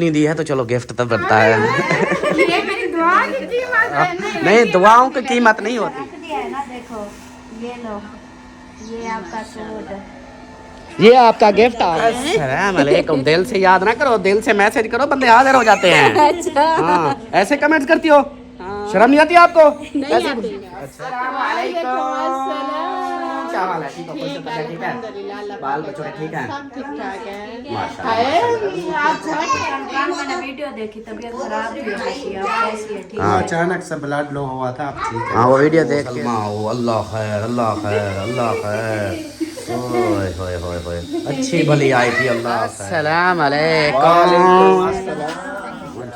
नहीं दी है तो चलो गिफ्ट तो बनता है। ये मेरी दुआ की कीमत है। नहीं दुआओं की कीमत नहीं होती। रख दिया है ना, देखो ये लो, ये आपका सूट। ये आपका गिफ्ट आ गया। अस्सलाम वालेकुम। दिल से याद ना करो, दिल से मैसेज करो, बंदे हाजिर हो जाते हैं। अच्छा हाँ ऐसे कमेंट्स करती हो, शर्म नहीं आती आपको? नहीं ऐसे आती। अस्सलाम वालेकुम। क्या हाल है? ठीक हो? खुश हो? तबीयत ठीक है? बाल बच्चों ठीक है? सब ठीक ठाक है। माशाल्लाह। मैंने वीडियो देखी, तबीयत खराब थी आपकी, अब कैसी है? ठीक हाँ है। अचानक से ब्लड लो हुआ था, अब ठीक है। हाँ वो वीडियो देख के अल्लाह खैर अल्लाह खैर अल्लाह खैर। ओए होए होए होए अच्छी भली आई थी अल्लाह। अस्सलाम वालेकुम।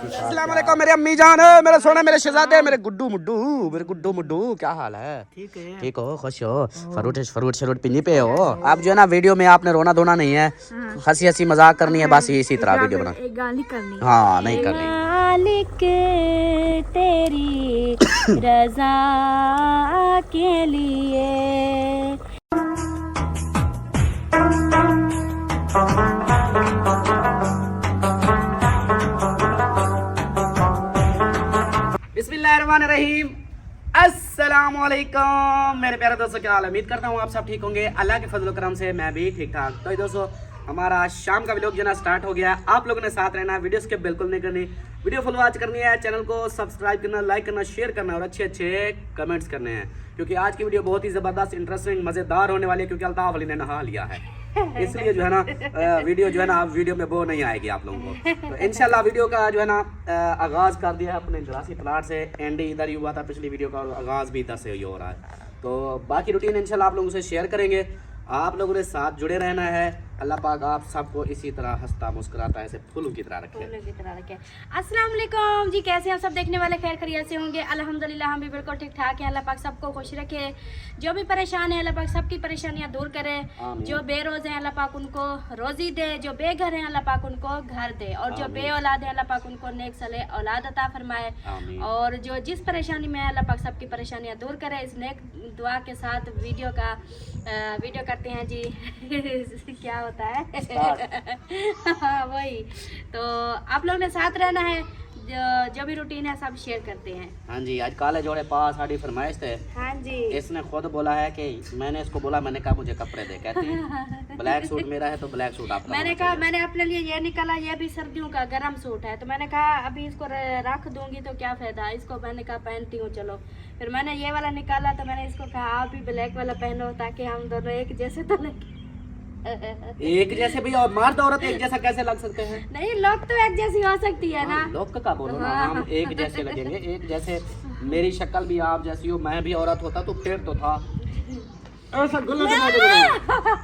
अस्सलाम वालेकुम मेरी अम्मी जान, मेरे सोने, मेरे शहजादे, मेरे गुड्डू मुड्डू, मेरे गुड्डू मुड्डू, क्या हाल है? ठीक है। ठीक हो? खुश हो? फ्रूट शरूट पीने पे हो? आप जो है ना वीडियो में आपने रोना धोना नहीं है, हंसी हंसी मजाक करनी है, बस इसी तरह वीडियो बना। एक गाली करनी। हाँ नहीं करनी। मालिक तेरी रजा के लिए। बिस्मिल्लाहिर्रहमानिर्रहीम। अस्सलाम वालेकुम मेरे प्यारे दोस्तों, क्या हाल है? उम्मीद करता हूँ आप सब ठीक होंगे। अल्लाह के फजल करम से मैं भी ठीक ठाक। तो दोस्तों हमारा शाम का व्लॉग जो ना स्टार्ट हो गया। आप लोगों ने साथ रहना, वीडियो स्किप बिल्कुल नहीं करनी, वीडियो फुल वॉच करनी है, चैनल को सब्सक्राइब करना, लाइक करना, शेयर करना और अच्छे अच्छे कमेंट्स करने हैं, क्योंकि आज की वीडियो बहुत ही ज़बरदस्त, इंटरेस्टिंग, मज़ेदार होने वाली है, क्योंकि अल्ताफ अली ने नहा लिया है। इसलिए जो है ना वीडियो जो है ना, आप वीडियो में वो नहीं आएगी आप लोगों को। तो इंशाल्लाह वीडियो का जो है ना आगाज़ कर दिया है अपने जरासी प्लाट से। एंड इधर ही हुआ था पिछली वीडियो का, और आगाज़ भी इधर से ही हो रहा है। तो बाकी रूटीन इंशाल्लाह आप लोगों से शेयर करेंगे। आप लोगों ने साथ जुड़े रहना है। अल्लाह पाक आप सबको इसी तरह हंसता मुस्कुराता ऐसे फूलों की तरह रखे। अस्सलाम वालेकुम जी, कैसे हैं आप सब? देखने वाले खैर खैरियत से होंगे। अल्हम्दुलिल्लाह हम भी बिल्कुल ठीक ठाक हैं। अल्लाह पाक सबको खुश रखे। जो भी परेशान है अल्लाह पाक सबकी परेशानियां दूर करे। जो बेरोज हैं अल्लाह पाक उनको रोजी दे, जो बेघर हैं अल्लाह पाक उनको घर दे, और जो बे औलाद है अल्लाह पाक उनको नेक सले औलाद अता फरमाए। और जो जिस परेशानी में है अल्लाह पाक सबकी परेशानियां दूर करे। इस नेक दुआ के साथ वीडियो करते हैं जी। क्या होता है? हाँ वही तो, आप लोगों ने साथ रहना है। जो भी रूटीन है सब शेयर करते हैं। हाँ जी, आज काले जोड़े पास साड़ी फरमाइश थे। हाँ जी, इसने खुद बोला है कि मैंने इसको बोला, मैंने कहा मुझे कपड़े दे, कहती है ब्लैक सूट मेरा है तो ब्लैक सूट आपका। मैंने कहा मैंने अपने लिए ये निकाला, ये भी सर्दियों का गर्म सूट है, तो मैंने कहा अभी इसको रख दूंगी तो क्या फायदा, इसको मैंने कहा पहनती हूँ चलो। फिर मैंने ये वाला निकाला तो मैंने इसको कहा आप भी ब्लैक वाला पहनो, ताकि हम दोनों एक जैसे तो लगे। एक जैसे भी, और मर्द औरत एक जैसा कैसे लग सकते हैं? नहीं, लोग तो एक जैसी हो सकती है ना। लोग का बोलो ना, हम एक जैसे लगेंगे, एक जैसे। मेरी शक्ल भी आप जैसी हो, मैं भी औरत होता तो फिर तो था ऐसा गलत।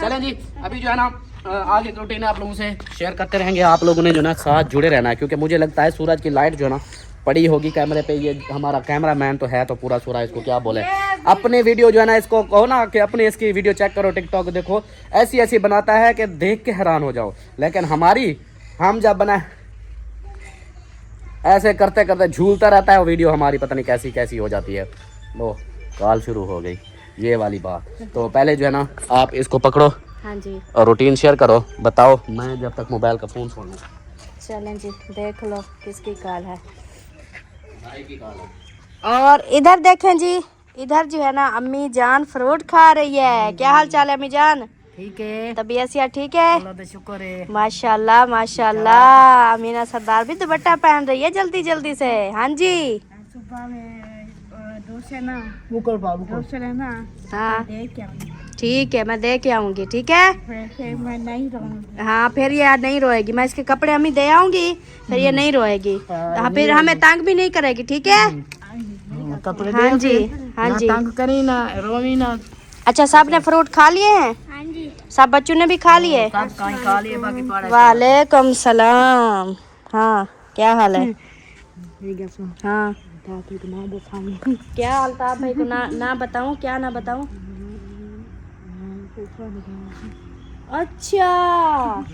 चलें जी, अभी जो है ना आगे रूटीन आप लोगों से शेयर करते रहेंगे। आप लोगों ने जो ना साथ जुड़े रहना है, क्योंकि मुझे लगता है सूरज की लाइट जो है ना पड़ी होगी कैमरे पे। ये हमारा कैमरा मैन तो है तो पूरा सूरज, इसको क्या बोले, अपने वीडियो जो है ना, इसको कहो ना कि अपनी इसकी वीडियो चेक करो, टिकटॉक देखो, ऐसी ऐसी बनाता है कि देख के हैरान हो जाओ। लेकिन हम जब बनाए ऐसे करते करते झूलता रहता है वो वीडियो हमारी, पता नहीं कैसी कैसी हो जाती है। लो कॉल शुरू हो गई, ये वाली बात। तो पहले जो है ना आप इसको पकड़ो। हाँ जी, और रूटीन शेयर करो, बताओ, मैं जब तक मोबाइल का फ़ोन छोड़ लूँ। चलें जी, देख लो किसकी कॉल है। भाई की कॉल है। और इधर देखें जी, इधर जो है ना अम्मी जान फ्रूट खा रही है। क्या हाल चाल है अम्मी जान? ठीक है, तबीयत यार ठीक है? अल्लाह का शुक्र है। माशाल्लाह माशाल्लाह। अमीना सरदार भी दुपट्टा पहन रही है जल्दी जल्दी से। हाँ जी, सुबह में दूर से ना दूर से लेना। हाँ ठीक है, मैं दे के आऊँगी। ठीक है, फिर मैं नहीं रहूँगी। हाँ फिर ये नहीं रोएगी। मैं इसके कपड़े अम्मी दे आऊँगी, फिर ये नहीं रोएगी। हाँ, फिर हमें तंग भी नहीं करेगी। ठीक है? कपड़े हाँ जी, हाँ जी। तंग करी ना, रोवी ना। अच्छा, सब ने फ्रूट खा लिए हैं? हाँ जी, सब बच्चों ने भी खा लिए? सब कहीं खा लिए, बाकी पड़े। वालेकुम सलाम। हाँ क्या हाल है? हाँ क्या अल्ताफ भाई को ना बताऊं? क्या ना बताऊं? अच्छा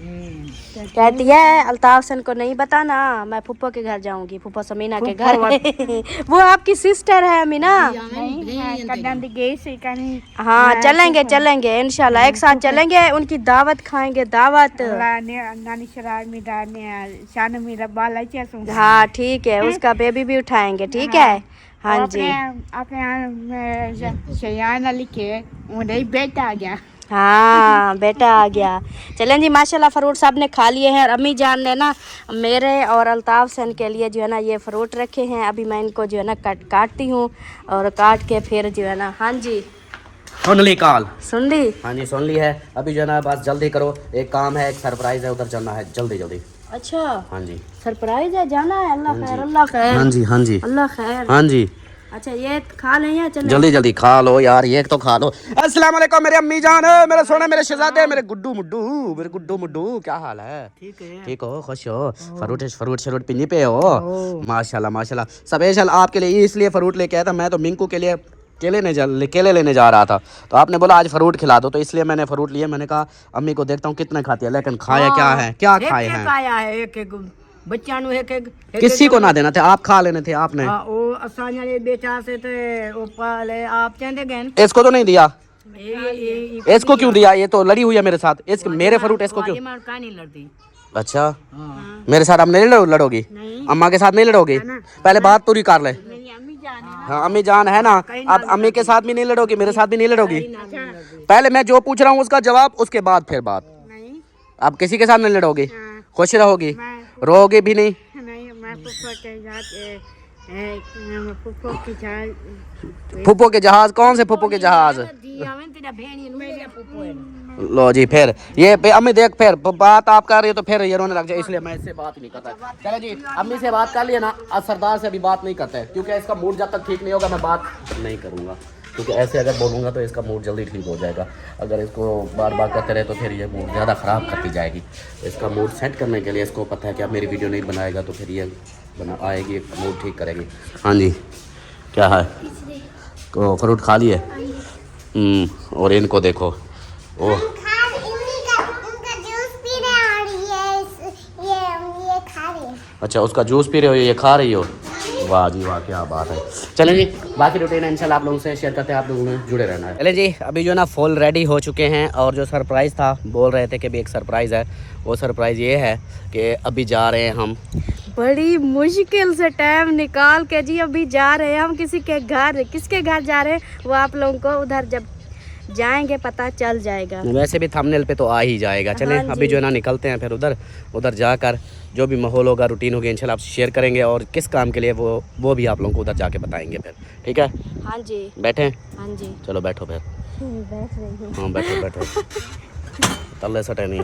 कहती है अल्ताफ सन को नहीं बताना, मैं फूफो के घर जाऊंगी, फूफो समीना के घर। वो आपकी सिस्टर है अमीना। हाँ चलेंगे चलेंगे इंशाल्लाह, एक साथ चलेंगे, उनकी दावत खाएंगे, दावत। हाँ ठीक है, उसका बेबी भी उठाएंगे, ठीक है। हाँ जी बेटा आ गया। हाँ बेटा आ गया। चलें जी माशाल्लाह फ्रूट सब ने खा लिए हैं। और अम्मी जान ने ना मेरे और अल्ताफ सन के लिए जो है ना ये फ्रूट रखे हैं। अभी मैं इनको जो है ना काटती हूँ और काट के फिर जो है ना। हाँ जी सुन ली कॉल? सुन ली? हाँ जी सुन ली है। अभी जो है ना बस जल्दी करो, एक काम है, एक सरप्राइज है, उधर जाना है जल्दी जल्दी। अच्छा हाँ जी सरप्राइज है, जाना है। अल्लाह खैर अल्लाह खैर। हाँ जी हाँ जी अल्लाह खैर। हाँ जी अच्छा ये खा लें या चलें? जल्दी जल्दी खा लो यार, ये तो खा लो। अस्सलाम वालेकुम मेरे अम्मी जान, मेरे सोने, मेरे शहजादे, मेरे गुड्डू मुड्डू, मेरे गुड्डू मुड्डू, क्या हाल है? ठीक है, ठीक हो, खुश हो? फ्रूट फ्रूट शरूट पिन्नी पे हो? माशाल्लाह माशाल्लाह। स्पेशल आपके लिए इसलिए फ्रूट लेके आया था मैं, तो मिंकू के लिए केले लेने जा रहा था, तो आपने बोला आज फ्रूट खिला दो, तो इसलिए मैंने फ्रूट लिए। मैंने कहा अम्मी को देखता हूँ कितने खाती है, लेकिन खाया क्या है, क्या खाए हैं? एक बच्चा नु एक किसी को ना देना थे, आप खा लेने थे आपने। ओ असांजा ने बेटा से ते ओ पाले आप चंदे गन। इसको तो नहीं दिया, इसको क्यों दिया? ये तो लड़ी हुई है मेरे साथ, इसके मेरे फ्रूट इसको क्यों? नहीं लड़ती। अच्छा मेरे साथ अब नहीं लड़ोगी? अम्मा के साथ नहीं लड़ोगी? पहले बात पूरी कर ले। हाँ अम्मी जान है ना, अब अम्मी के साथ भी नहीं लड़ोगी, मेरे साथ भी नहीं लड़ोगी। पहले मैं जो पूछ रहा हूँ उसका जवाब, उसके बाद फिर बात। अब किसी के साथ नहीं लड़ोगी, खुश रहोगी, रोओगे भी नहीं? फूफो के जहाज? कौन से फूफो के जहाज? लो जी फिर ये अम्मी देख, फिर बात आप कर रही हो तो फिर ये रोने लग जाए, इसलिए मैं इससे बात नहीं करता। चलो जी अम्मी से बात कर लिया ना, आज सरदार से अभी बात नहीं करते हैं, क्योंकि इसका मूड जब तक ठीक नहीं होगा मैं बात नहीं करूँगा, क्योंकि ऐसे अगर बोलूँगा तो इसका मूड जल्दी ठीक हो जाएगा। अगर इसको बार बार करते रहे तो फिर ये मूड ज़्यादा ख़राब करती जाएगी। इसका मूड सेट करने के लिए इसको पता है कि अब मेरी वीडियो नहीं बनाएगा तो फिर ये आएगी, मूड ठीक करेगी। हाँ जी क्या है, तो फ्रूट खा लिए? और इनको देखो, ओह अच्छा उसका जूस पी रहे हो, ये खा रही हो? वाह जी वाह क्या बात है। चलें जी बाकी रूटीन इंशाल्लाह आप लोगों से शेयर करते हैं, आप लोगों में जुड़े रहना है। चलें जी अभी जो है ना फुल रेडी हो चुके हैं, और जो सरप्राइज़ था बोल रहे थे कि भी एक सरप्राइज़ है, वो सरप्राइज़ ये है कि अभी जा रहे हैं हम, बड़ी मुश्किल से टाइम निकाल के जी अभी जा रहे हैं हम किसी के घर। किसके घर जा रहे हैं वो आप लोगों को उधर जब जाएंगे पता चल जाएगा, वैसे भी थंबनेल पे तो आ ही जाएगा। चलें अभी जो है ना निकलते हैं, फिर उधर जाकर जो भी माहौल होगा, रूटीन होगी, इंशाल्लाह आप शेयर करेंगे, और किस काम के लिए वो भी आप लोगों को उधर जाके बताएंगे फिर, ठीक है? हाँ जी बैठे? हाँ जी चलो बैठो फिर। बैठ रही हूँ। हाँ बैठो बैठो, तल्ले सटे नहीं।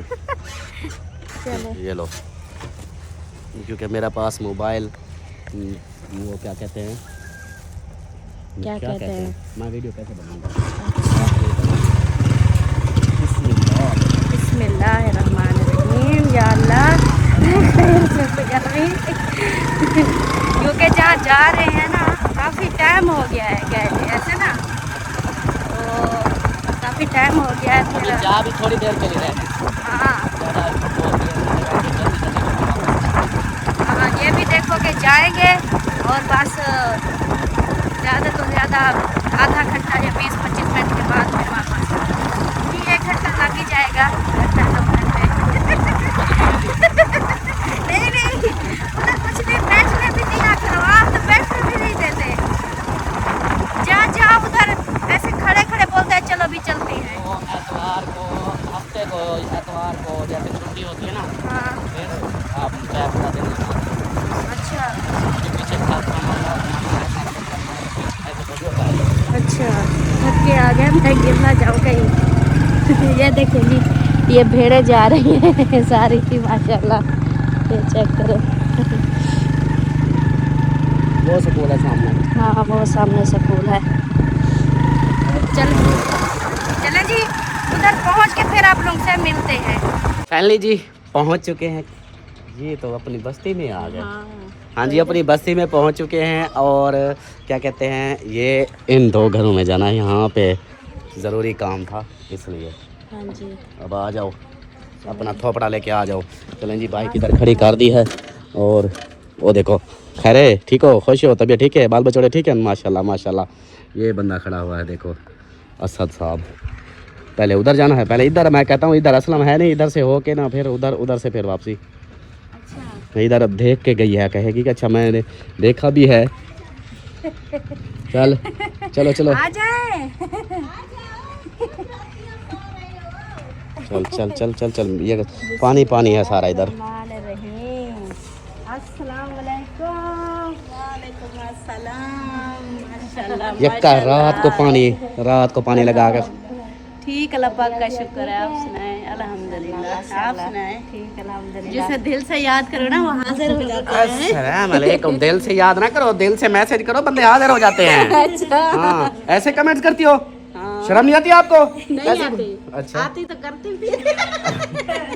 चलो ये लो, क्योंकि मेरा पास मोबाइल वो क्या कहते हैं, क्या कहते हैं, मैं वीडियो कैसे बनाऊंगा? बिस्मिल्लाहिर्रहमानिर्रहीम। या अल्लाह क्योंकि जहाँ जा रहे हैं ना काफ़ी टाइम हो गया है गए ऐसे ना, तो काफ़ी टाइम हो गया है, फिर जा भी थोड़ी देर के लिए। हाँ हाँ ये भी देखो कि जाएंगे और बस ज़्यादा तो ज़्यादा आधा घंटा या 20-25 मिनट के बाद फिर वापस। 1 घंटा लग ही जाएगा, घंटा 2 घंटे। नहीं उधर कुछ भी बैठने भी दिया करो, आप तो बैठने भी नहीं देते। जहाँ उधर ऐसे खड़े खड़े बोलते हैं चलो भी चलते हैं। एतवार को, हफ्ते को, एतवार को जैसे छुट्टी होती है ना, हाँ फिर आप पूरा दिन अच्छा पीछे अच्छा थक के आ गए, मैं गिरना जाऊँ कहीं। ये देखिए ये भेड़े जा रही हैं सारी की माशाल्लाह, ये चेक करो। वो स्कूल है सामने। हाँ वो सामने स्कूल है। चले जी उधर पहुँच के फिर आप लोग से मिलते हैं। फाइनली जी पहुंच चुके हैं जी, तो अपनी बस्ती में आ गए। हाँ जी अपनी बस्ती में पहुंच चुके हैं, और क्या कहते हैं ये इन 2 घरों में जाना है, यहाँ पे ज़रूरी काम था इसलिए। हाँ जी। अब आ जाओ, अपना थोपड़ा लेके आ जाओ। चलें जी, बाइक इधर खड़ी कर दी है। और वो देखो, खैर है, ठीक हो, खुश हो, तबीयत ठीक है, बाल बचोड़े ठीक है? माशाल्लाह माशाल्लाह। ये बंदा खड़ा हुआ है, देखो असद साहब। पहले उधर जाना है, पहले इधर, मैं कहता हूँ इधर असलम है नहीं, इधर से हो के ना फिर उधर, उधर से फिर वापसी। अच्छा। इधर अब देख के गई है, कहेगी कि अच्छा मैंने देखा भी है। चल चलो चलो, आ जाए। चल चल चल चल चल, ये पानी पानी है सारा इधर। यक्का रात को पानी लगा कर। ठीक, अल्लाह पाक का शुक्र है। आप सुनाएं? अल्हम्दुलिल्लाह। आप सुनाएं? ठीक, अल्हम्दुलिल्लाह। जिसे दिल से याद करो ना, वो हाजिर हो जाते हैं। अस्सलाम वालेकुम। दिल से याद ना करो, दिल से मैसेज करो, बंदे हाजिर हो जाते हैं। अच्छा। हाँ, ऐसे कमेंट्स करती हो? शर्म नहीं आती आपको? नहीं आती। अच्छा, आती तो करती भी।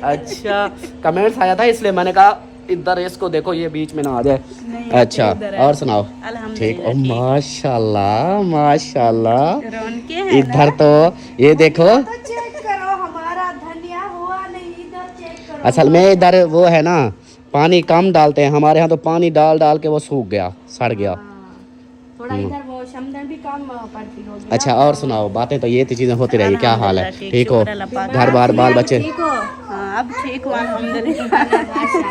अच्छा, कमेंट्स आया था इसलिए मैंने कहा इधर इसको देखो, ये बीच में ना आ जाए। अच्छा, और सुनाओ? ठीक। ओ माशाल्लाह माशाल्लाह, रौनके हैं इधर तो ये देखो, तो चेक करो, हमारा धनिया हुआ नहीं, इधर चेक करो। असल में इधर वो है ना, पानी कम डालते हैं, हमारे यहाँ तो पानी डाल डाल के वो सूख गया, सड़ गया। थोड़ा इधर वो शमदन भी कम पड़ती होगी। अच्छा, और सुनाओ? बातें तो ये चीजें होती रही। क्या हाल है? ठीक हो? घर बार बाल बच्चे? ठीक हो? हाँ, अब ठीक हो अल्हम्दुलिल्लाह।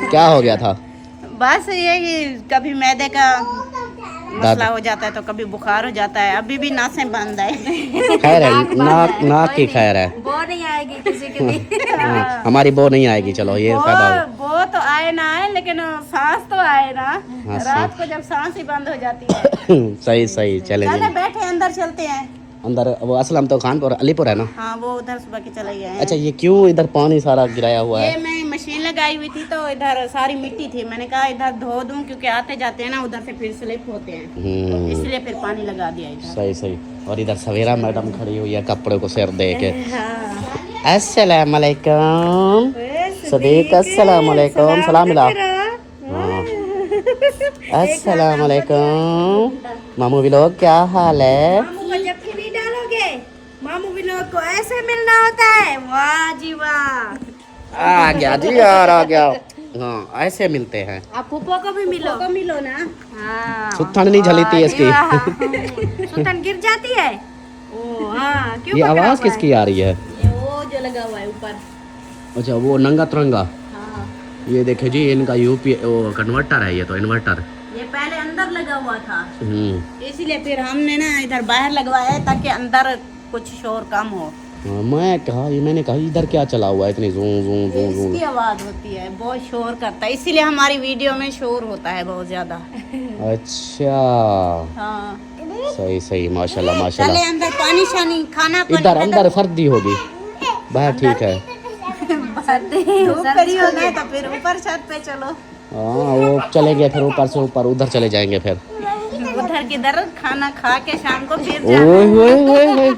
क्या हो गया था? बस ये कि कभी मैदे का मसला हो जाता है, तो कभी बुखार हो जाता है। अभी भी नासें बंद है। खैर है, नाक की खैर है। वो नहीं आएगी किसी की भी। हाँ, हमारी बो नहीं आएगी। चलो ये फायदा हो। वो तो आए ना आए, लेकिन सांस तो आए ना। हाँ, रात को जब सांस ही बंद हो जाती है। सही सही, चले चले जी बैठे, अंदर चलते हैं। अंदर। वो असलम तो खानपुर अलीपुर है ना? हाँ, वो उधर सुबह के चले गए हैं। अच्छा, ये क्यों इधर पानी सारा गिराया हुआ ये है? मैं मशीन लगाई हुई थी, तो इधर सारी मिट्टी थी। मैंने कहा इधर धो दूं, क्योंकि आते जाते हैं ना, उधर से फिर स्लिप होते हैं, इसलिए फिर पानी लगा दिया इधर। सही सही। और इधर सवेरा मैडम खड़ी हुई है, कपड़े को सिर दे के। अस्सलाम वालेकुम सदीक, अस्सलाम वालेकुम, सलाम मिला। हाँ, अस्सलाम वालेकुम मामू भी लोग, क्या हाल है? मामू को जबकि नहीं डालोगे, मामू भी लोग को ऐसे मिलना होता है। वाह जी वाह, आ गया जी यार, आ गया। हाँ, ऐसे मिलते हैं। आप फूफो को भी मिलो। को मिलो ना। हाँ, सुथन नहीं झलती है इसकी। सुतन गिर जाती है। ओ हाँ, क्यों ये पकड़ा आवाज हुआ किसकी आ रही है? ये वो जो लगा हुआ है ऊपर। अच्छा, वो नंगा तिरंगा। हाँ, ये देखे जी, इनका यूपी वो कन्वर्टर है, ये तो इन्वर्टर। ये पहले अंदर लगा हुआ था, हम्म। इसीलिए फिर हमने ना इधर बाहर लगवाया है, ताकि अंदर कुछ शोर कम हो। हाँ, मैंने कहा इधर क्या चला हुआ है, इतनी जूं जूं जूं जूं। इसकी आवाज होती है, बहुत शोर करता है, इसीलिए हमारी वीडियो में शोर होता है बहुत ज्यादा। अच्छा, हाँ, सही सही, माशाल्लाह चले माशाल्लाह। अंदर, पानी शानी खाना इधर अंदर सर्दी होगी, बाहर ठीक है। ऊपर ही होना है, तो फिर ऊपर छत पे चलो। हाँ, वो चले गए फिर ऊपर से ऊपर, उधर चले जाएंगे फिर। उधर किधर खाना खा के शाम को फिर ओए होए होए होए,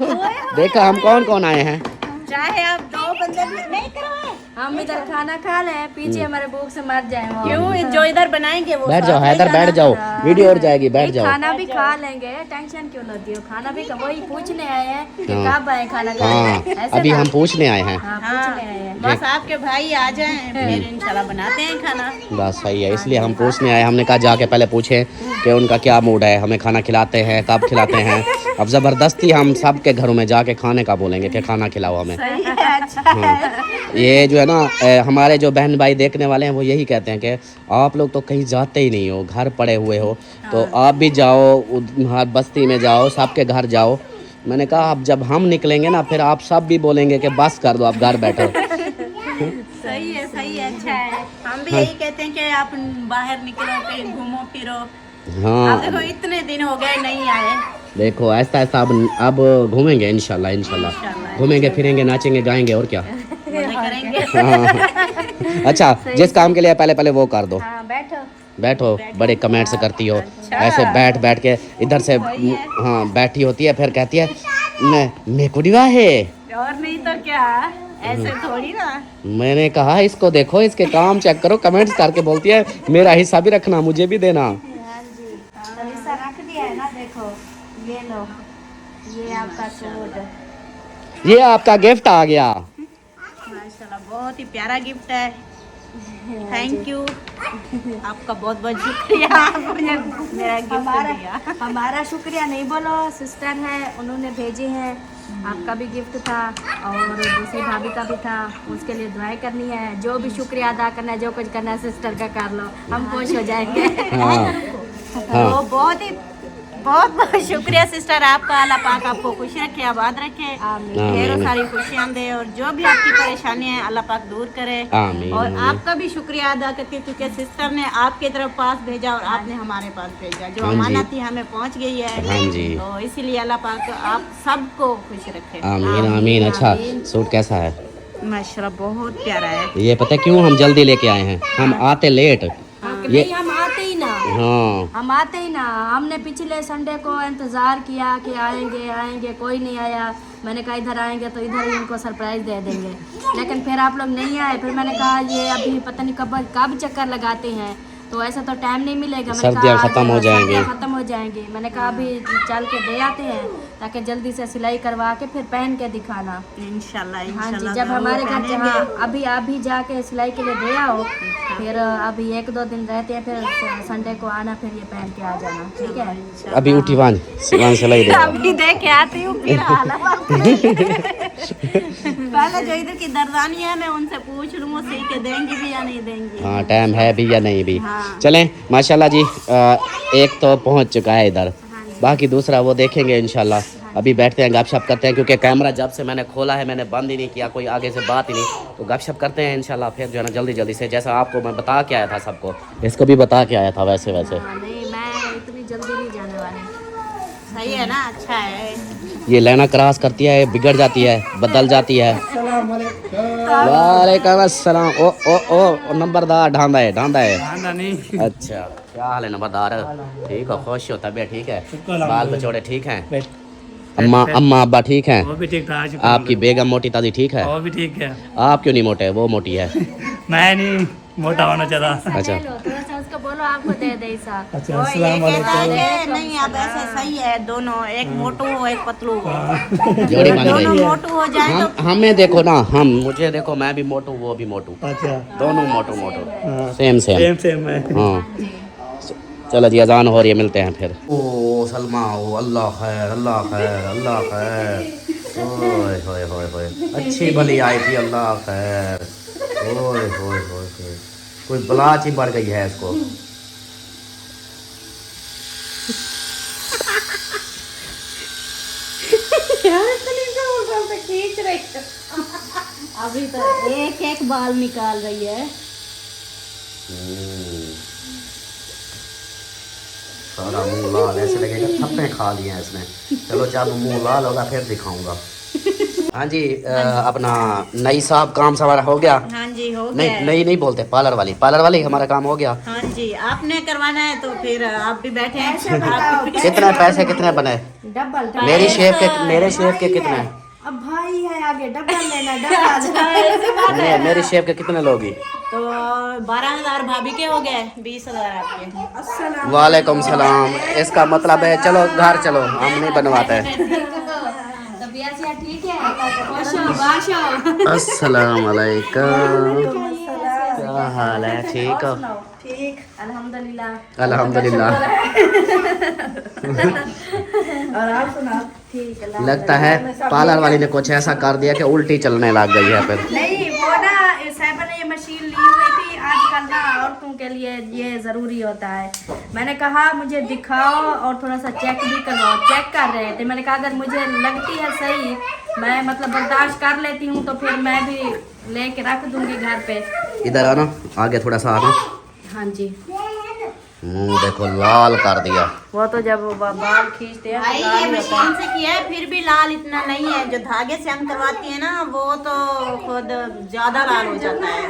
देखा हम कौन कौन आए हैं। चाहे आप 2 बंदे नहीं करो, हम इधर खाना खा लें, पीछे हमारे भूख से मर जाए। क्यों? जो इधर बनाएंगे वो बैठ जाओ साथ में हैदर, बैठ खाना। जाओ, वीडियो और जाएगी, बैठ जाओ। खाना भी खा लेंगे, टेंशन क्यों लेती हो? खाना भी वही पूछने आए हैं कि हाँ। कब आए खाना हाँ, खाने। ऐसे अभी ना? हम पूछने आए हैं। हाँ, हाँ, पूछने आए हैं। बस आपके भाई आ जाएं, फिर इंशाल्लाह बनाते हैं खाना। बस सही है, इसलिए हम पूछने आए। हमने कहा जाके पहले पूछें कि उनका क्या मूड है, हमें खाना खिलाते हैं, कब खिलाते हैं। अब ज़बरदस्ती हम सब के घरों में जाके खाने का बोलेंगे कि खाना खिलाओ हमें। सही है, अच्छा हाँ, ये जो है ना, हमारे जो बहन भाई देखने वाले हैं वो यही कहते हैं कि आप लोग तो कहीं जाते ही नहीं हो, घर पड़े हुए हो, तो आप भी जाओ, हर बस्ती में जाओ, सबके घर जाओ। मैंने कहा अब जब हम निकलेंगे ना, फिर आप सब भी बोलेंगे कि बस कर दो, आप घर बैठो। सही है, सही है, अच्छा है। हम भी यही कहते हैं कि आप बाहर निकलो, कहीं घूमो फिरो। हाँ, अब देखो इतने दिन हो गए नहीं आए। देखो ऐसा ऐसा अब घूमेंगे इंशाल्लाह इंशाल्लाह, घूमेंगे फिरेंगे, नाचेंगे गाएंगे, और क्या। मजे करेंगे। हाँ। अच्छा, जिस काम के लिए पहले पहले वो कर दो। हाँ, बैठो। बैठो, बड़े कमेंट्स करती हो ऐसे बैठ बैठ के, इधर से हाँ बैठी होती है, फिर कहती है मैं कुड़ीवा है। और नहीं तो क्या, ऐसे थोड़ी ना। मैंने कहा इसको देखो, इसके काम चेक करो, कमेंट्स करके बोलती है मेरा हिस्सा भी रखना, मुझे भी देना। हाँ जी, तो हिस्सा रख दिया है ना। देखो ये लो, ये आपका सूट। ये आपका गिफ्ट आ गया। बहुत ही प्यारा गिफ्ट है। थैंक यू, आपका बहुत बहुत शुक्रिया, आपने मेरा गिफ्ट दिया। हमारा शुक्रिया नहीं बोलो, सिस्टर है उन्होंने भेजे हैं। आपका भी गिफ्ट था और दूसरी भाभी का भी था, उसके लिए दुआएं करनी है। जो भी शुक्रिया अदा करना है, जो कुछ करना है सिस्टर का कर लो, हम खुश हो जाएंगे। तो बहुत बहुत शुक्रिया सिस्टर आपका। अल्लाह पाक आपको खुश रखे, आबाद रखे, ढेरों सारी खुशियाँ दे और जो भी आपकी परेशानी है अल्लाह पाक दूर करे। और आपका भी शुक्रिया अदा करती हूँ क्योंकि सिस्टर ने आपके तरफ पास भेजा और आपने हमारे पास भेजा। जो अमानत थी हमें पहुँच गई है, तो इसीलिए अल्लाह पाक आप सबको खुश रखे। आमीन आमीन। अच्छा, सूट कैसा है? माशाल्लाह बहुत प्यारा है। ये पता है क्यों हम जल्दी लेके आए हैं? हम आते लेट, ये हम आते ही ना, हाँ हम आते ही ना। हमने पिछले संडे को इंतज़ार किया कि आएंगे आएंगे, कोई नहीं आया। मैंने कहा इधर आएंगे तो इधर ही इनको सरप्राइज़ दे देंगे, लेकिन फिर आप लोग नहीं आए। फिर मैंने कहा ये अभी पता नहीं कब चक्कर लगाते हैं, तो ऐसा तो टाइम नहीं मिलेगा। सर्दियाँ खत्म हो जाएंगी। ख़त्म हो जाएंगी। मैंने कहा अभी चल के दे आते हैं ताकि जल्दी से सिलाई करवा के फिर पहन के दिखाना इंशाल्लाह। हाँ जी, जब हमारे घर जहाँ अभी जाके सिलाई के लिए दे आओ, फिर अभी 1-2 दिन रहते हैं, फिर संडे को आना, फिर ये पहन के आ जाना, ठीक है? अभी उठी वान सिलाई दे। अभी देख के आती हूँ फिर पहले जो इधर की दरदानी है मैं उनसे पूछ लूँ वो सी के देंगी भी या नहीं देंगी। हाँ, टाइम है भी या नहीं भी। हाँ। चलें माशाल्लाह जी, एक तो पहुंच चुका है इधर, बाकी दूसरा वो देखेंगे इंशाल्लाह। अभी बैठते हैं, गपशप करते हैं, क्योंकि कैमरा जब से मैंने खोला है मैंने बंद ही नहीं किया, कोई आगे से बात ही नहीं। तो गपशप करते हैं इंशाल्लाह, फिर जो है ना जल्दी से, जैसा आपको मैं बता के आया था सबको, इसको भी बता के आया था वैसे। नहीं, मैं इतनी जल्दी नहीं जाने वाली। सही है ना, अच्छा है। ये लाइना क्रॉस करती है, बिगड़ जाती है, बदल जाती है। वालेकुम अस्सलाम। ओ नंबरदार ढांदा है। अच्छा, क्या हाल है नंबरदार? ठीक हो? खुश हो? तबीयत ठीक है? बाल बचोड़े ठीक हैं? अम्मा अब्बा ठीक हैं? वो भी ठीक था। आपकी बेगम मोटी ताजी ठीक है? वो भी ठीक है। आप क्यों नहीं मोटे? वो मोटी है। मैं नहीं मोटा होना चाहता। अच्छा, थोड़ा सा उसको बोलो आपको दे दे सा। अच्छा, वो ये अस्सलाम कहता वालेकुम। है कि नहीं अब ऐसे सही है, दोनों एक मोटू हो एक पतलू हो, जोड़ी बन दोनों गई। मोटू हो जाए तो हमें देखो ना, मुझे देखो, मैं भी मोटू, वो भी मोटू, अच्छा, दोनों मोटू हाँ। सेम सेम है। हाँ। चलो जी, अजान हो रही है, मिलते हैं फिर। ओ सलमा, ओ अल्लाह खैर, अल्लाह खैर, अल्लाह खैर। ओए होए होए होए, अच्छी भली आई थी, अल्लाह खैर। ओए होए होए, कोई बलाच ही बढ़ गई है इसको। अभी तो एक बाल निकाल रही है। सारा मुंह लाल, ऐसे लगेगा थप्पे खा लिए हैं इसने। चलो जब मुंह लाल होगा फिर दिखाऊंगा। हाँ जी, अपना नई साहब काम सवार हो गया? हाँ जी, हो गया। नहीं बोलते, पार्लर वाली हमारा काम हो गया। हाँ जी, आपने करवाना है तो फिर आप भी बैठे हैं। आप कितने पैसे कितने बने? डबल मेरे शेप के कितने? अब भाई है आगे डबल लेना, डबल। नहीं, मेरी शेप के कितने लोगी? तो 12,000 भाभी के हो गए, 20,000 आपके। वालेकुम सलाम। इसका मतलब है चलो घर चलो, हम नहीं बनवाते। ठीक है, अस्सलाम वालेकुम, क्या हाल है? ठीक हो? ठीक, अल्हम्दुलिल्लाह। अल्हम्दुलिल्लाह। और आप सुनाओ? ठीक है। लगता है पार्लर वाली ने कुछ ऐसा कर दिया कि उल्टी चलने लग गई है फिर। नहीं, वो ना साहिबा ने ये मशीन ली हुई थी, आजकल ना औरतों के लिए ये ज़रूरी होता है। मैंने कहा मुझे दिखाओ और थोड़ा सा चेक भी करवाओ। चेक कर रहे थे, मैंने कहा अगर मुझे लगती है सही, मैं मतलब बर्दाश्त कर लेती हूँ, तो फिर मैं भी लेके रख दूंगी घर पे। इधर आना, आगे थोड़ा सा आना। हाँ जी, मुंह देखो लाल कर दिया। वो तो जब बाल खींचते हैं भाई तो ये लाल ही होता है। मशीन से किया है, फिर भी लाल इतना नहीं है। जो धागे से हम करवाती है ना, वो तो खुद ज्यादा लाल हो जाता है।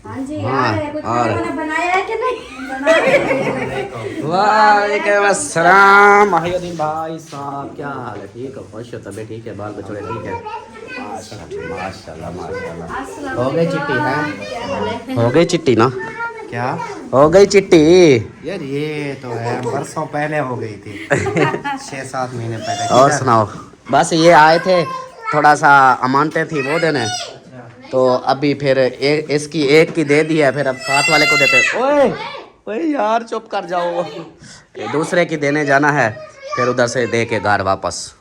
हाँ जी, हाँ, यार है, कुछ और- खाना बनाया है कि नहीं? वालेकुम अस्सलाम महिउद्दीन भाई साहब, क्या हाल है? ठीक हो? खुश हो? तबीयत ठीक है? बाल बचोड़े ठीक है? माशाल्लाह माशाल्लाह। हो गई चिट्टी है? हो गई चिट्टी ना? क्या हो गई चिट्टी? यार ये तो है, बरसों पहले हो गई थी। 6-7 महीने पहले। और सुनाओ? बस ये आए थे, थोड़ा सा अमानतें थी वो देने, तो अभी फिर इसकी एक की दे दी है, फिर अब साथ वाले को देते। ओए ओए यार चुप कर जाओ। दूसरे की देने जाना है, फिर उधर से दे के घर वापस।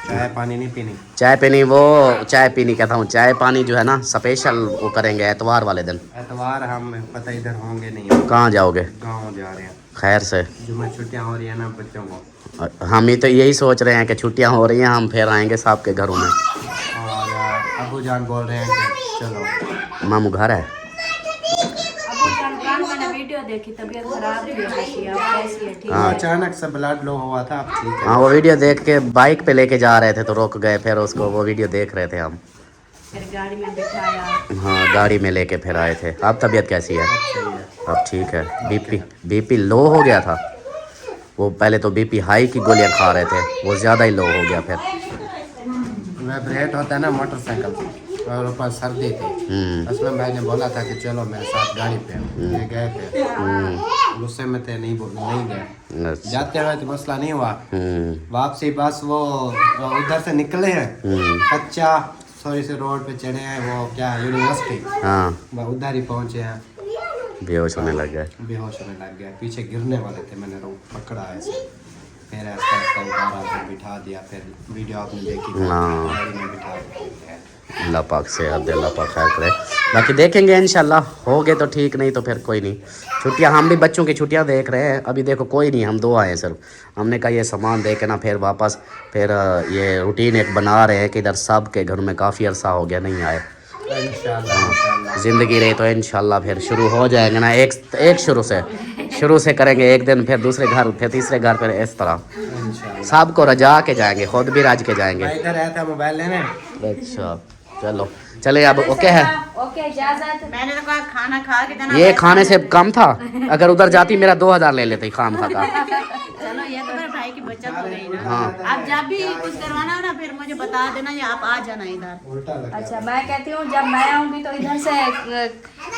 चाय पानी नहीं पीनी? चाय पीनी, वो चाय पीनी कहता हूँ, चाय पानी जो है ना स्पेशल वो करेंगे एतवार वाले दिन। एतवार हम पता इधर होंगे नहीं। कहाँ जाओगे? गाँव जा रहे हैं। खैर से जुम्मे छुट्टियाँ हो रही है ना बच्चों को। हम ही तो यही सोच रहे हैं कि छुट्टियां हो रही हैं, हम फिर आएंगे साहब के घरों में। और अबू जान बोल रहे हैं कि चलो। मामू घर है। वीडियो देखी, तबीयत खराब थी उसकी, अब कैसी है? ठीक हाँ है। अचानक से ब्लड लो हुआ था, अब ठीक है। हाँ वो वीडियो देख के बाइक पे लेके जा रहे थे तो रुक गए, फिर उसको वो वीडियो देख रहे थे हम। फिर गाड़ी में बिठाया। हाँ गाड़ी में लेके फिर आए थे। अब तबीयत कैसी है? अब ठीक है। बीपी लो हो गया था वो, पहले तो बीपी हाई की गोलियां खा रहे थे, वो ज़्यादा ही लो हो गया फिर। वाइब्रेट होता है ना मोटरसाइकिल, और ऊपर सर्दी थी। असलम भाई ने बोला था कि चलो मेरे साथ गाड़ी पे, ये गए थे। गुस्से में थे, नहीं गए। जाते हुए तो मसला नहीं हुआ, वापसी बस वो उधर से निकले हैं कच्चा सॉरी से रोड पे चढ़े हैं, वो क्या यूनिवर्सिटी, हाँ उधर ही पहुंचे हैं, बेहोश होने लग गए। पीछे गिरने वाले थे, मैंने पकड़ा ऐसे, फिर ऐसा उतारा, फिर बिठा दिया, फिर वीडियो आपने देखी, गाड़ी में बिठा दिया। अल्लाह पाक से अल्लाह पाक खैर करे। बाकी देखेंगे इंशाल्लाह, हो गए तो ठीक, नहीं तो फिर कोई नहीं। छुट्टियां हम भी बच्चों की छुट्टियां देख रहे हैं। अभी देखो कोई नहीं, हम 2 आए हैं सिर्फ। हमने कहा ये सामान दे के ना फिर वापस, फिर ये रूटीन एक बना रहे हैं कि इधर सब के घर में काफ़ी अरसा हो गया नहीं आए। ज़िंदगी रही तो इंशाल्लाह फिर शुरू हो जाएंगे ना, एक शुरू से करेंगे, एक दिन फिर दूसरे घर, फिर तीसरे घर, फिर इस तरह सब को रजा के जाएंगे, खुद भी राज के जाएंगे। इधर आया था मोबाइल लेने। अच्छा चलो चले अब। ओके है, ओके इजाजत। मैंने तो कहा खाना खा के देना। ये खाने से कम था, अगर उधर जाती मेरा 2000 ले लेते खाम खाता। चलो ये तो मेरे भाई की बचत हो गई ना। हाँ। आप जब भी कुछ करवाना हो ना फिर मुझे बता देना, या आप आ जाना इधर। अच्छा मैं कहती हूँ जब मैं आऊँगी तो इधर से